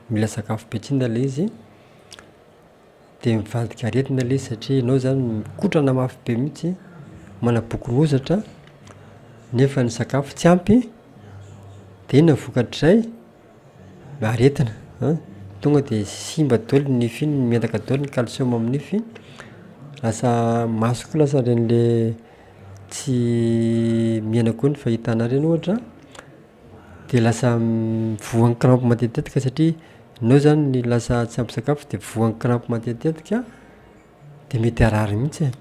mila sakafo betsiana ilay izy dia mivadika aretina ilay izy satria ianao zany mikotrana mafy be mihitsy manabokon'ozatra nefa ny sakafo tsy ampy dia ina vokatrizay aretina tonga dia simba daholo ny nify iny miendaka daholo ny calcium amin'ny nify lasa maso koa lasa ren'le tsy miaina koa ny fahitana reny ohatra dia lasa voan'ny crampe matetetika satria ianao zany ny lasa tsy ampy sakafo dia voan'ny crampe matetetika dia mety harary mihitsy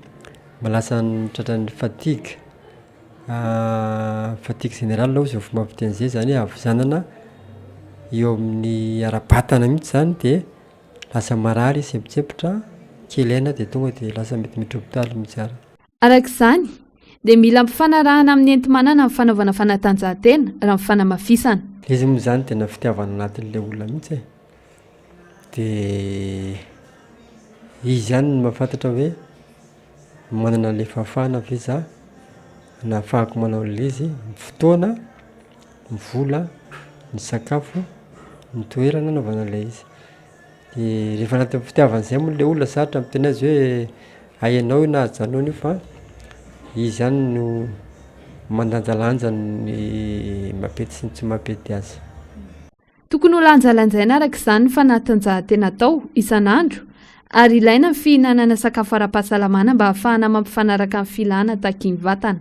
malasa ny tratran'ny fatigue générale ozy fomba fiten'izay zany avizanana eo amin'ny ara-batana mihitsy zany dia lasa marary sempotsepitra kelaina dia tonga dia lasa mety miditra hopitaly mihitsy ara. Araka izany dia mila ampifanarahana amin'ny enti-manana amin'ny fanaovana fanatanjahantena raha ny fanamafisana. Izy moa zany tena fitiavana anatin'ilay olona mihitsy dia izy zany no mahafantatra hoe manana ilay fahafahana ve za na ahafahako manao an'ilay izy ny fotoana, ny vola, ny sakafo, ny toerana anaovana ilay izy. Dia rehefa anatin'ny fitiavan'izay moa ilay olona sarotra miteny azy hoe hainao na hajanao an'io fa izy zany no mandanjalanja ny mampety sy ny tsy mampety azy. Tokony ho lanjalanjaina araka izany ny fanatanjahantena atao isan'andro ary ilaina ny fihinanana sakafo ara-pahasalamana mba ahafahana mampifanaraka amin'ny filàna takiany vatana.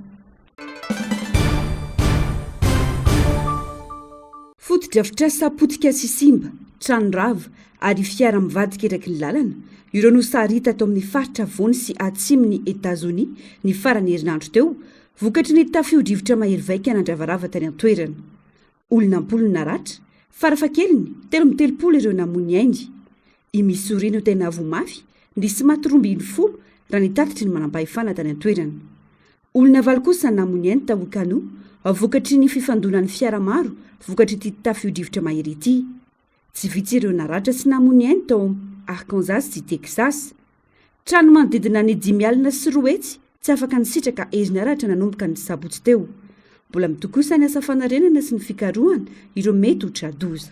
Foto-drafitra sapotika sy simba, tranon-drava ary fiara mivadika eraky ny lalana, ireo no sarita atao amin'ny faritra Avony sy atsimon'ny Etazonia ny farany herinandro teo, vokatry ny tafio-drivotra mahery vaika nandravarava tany an-toerana. Olona ampolona ratra, farafakeliny 13 ireo namony aindy. I Missouri no tena avomafy, ndisy matoromby 10 raha nitatitry ny manam-pahefana tany an-toerana. Olona valo kosa namony aindy Taokano, vokatry ny fifandonan'ny fiara maro, vokatry ity tafio-drivotra mahery ity. Tsy vitsy ireo naratra sy namony aindy tao Arkansas sy Texas. trano manodidina ny 5 alina sy 2 hetsy tsy afaka nisitraka ezina rahatra nanomboka ny sabotsy teo. Mbola mitokosa ny asa fanarenana sy ny fikarohana ireo mety ho tradoza.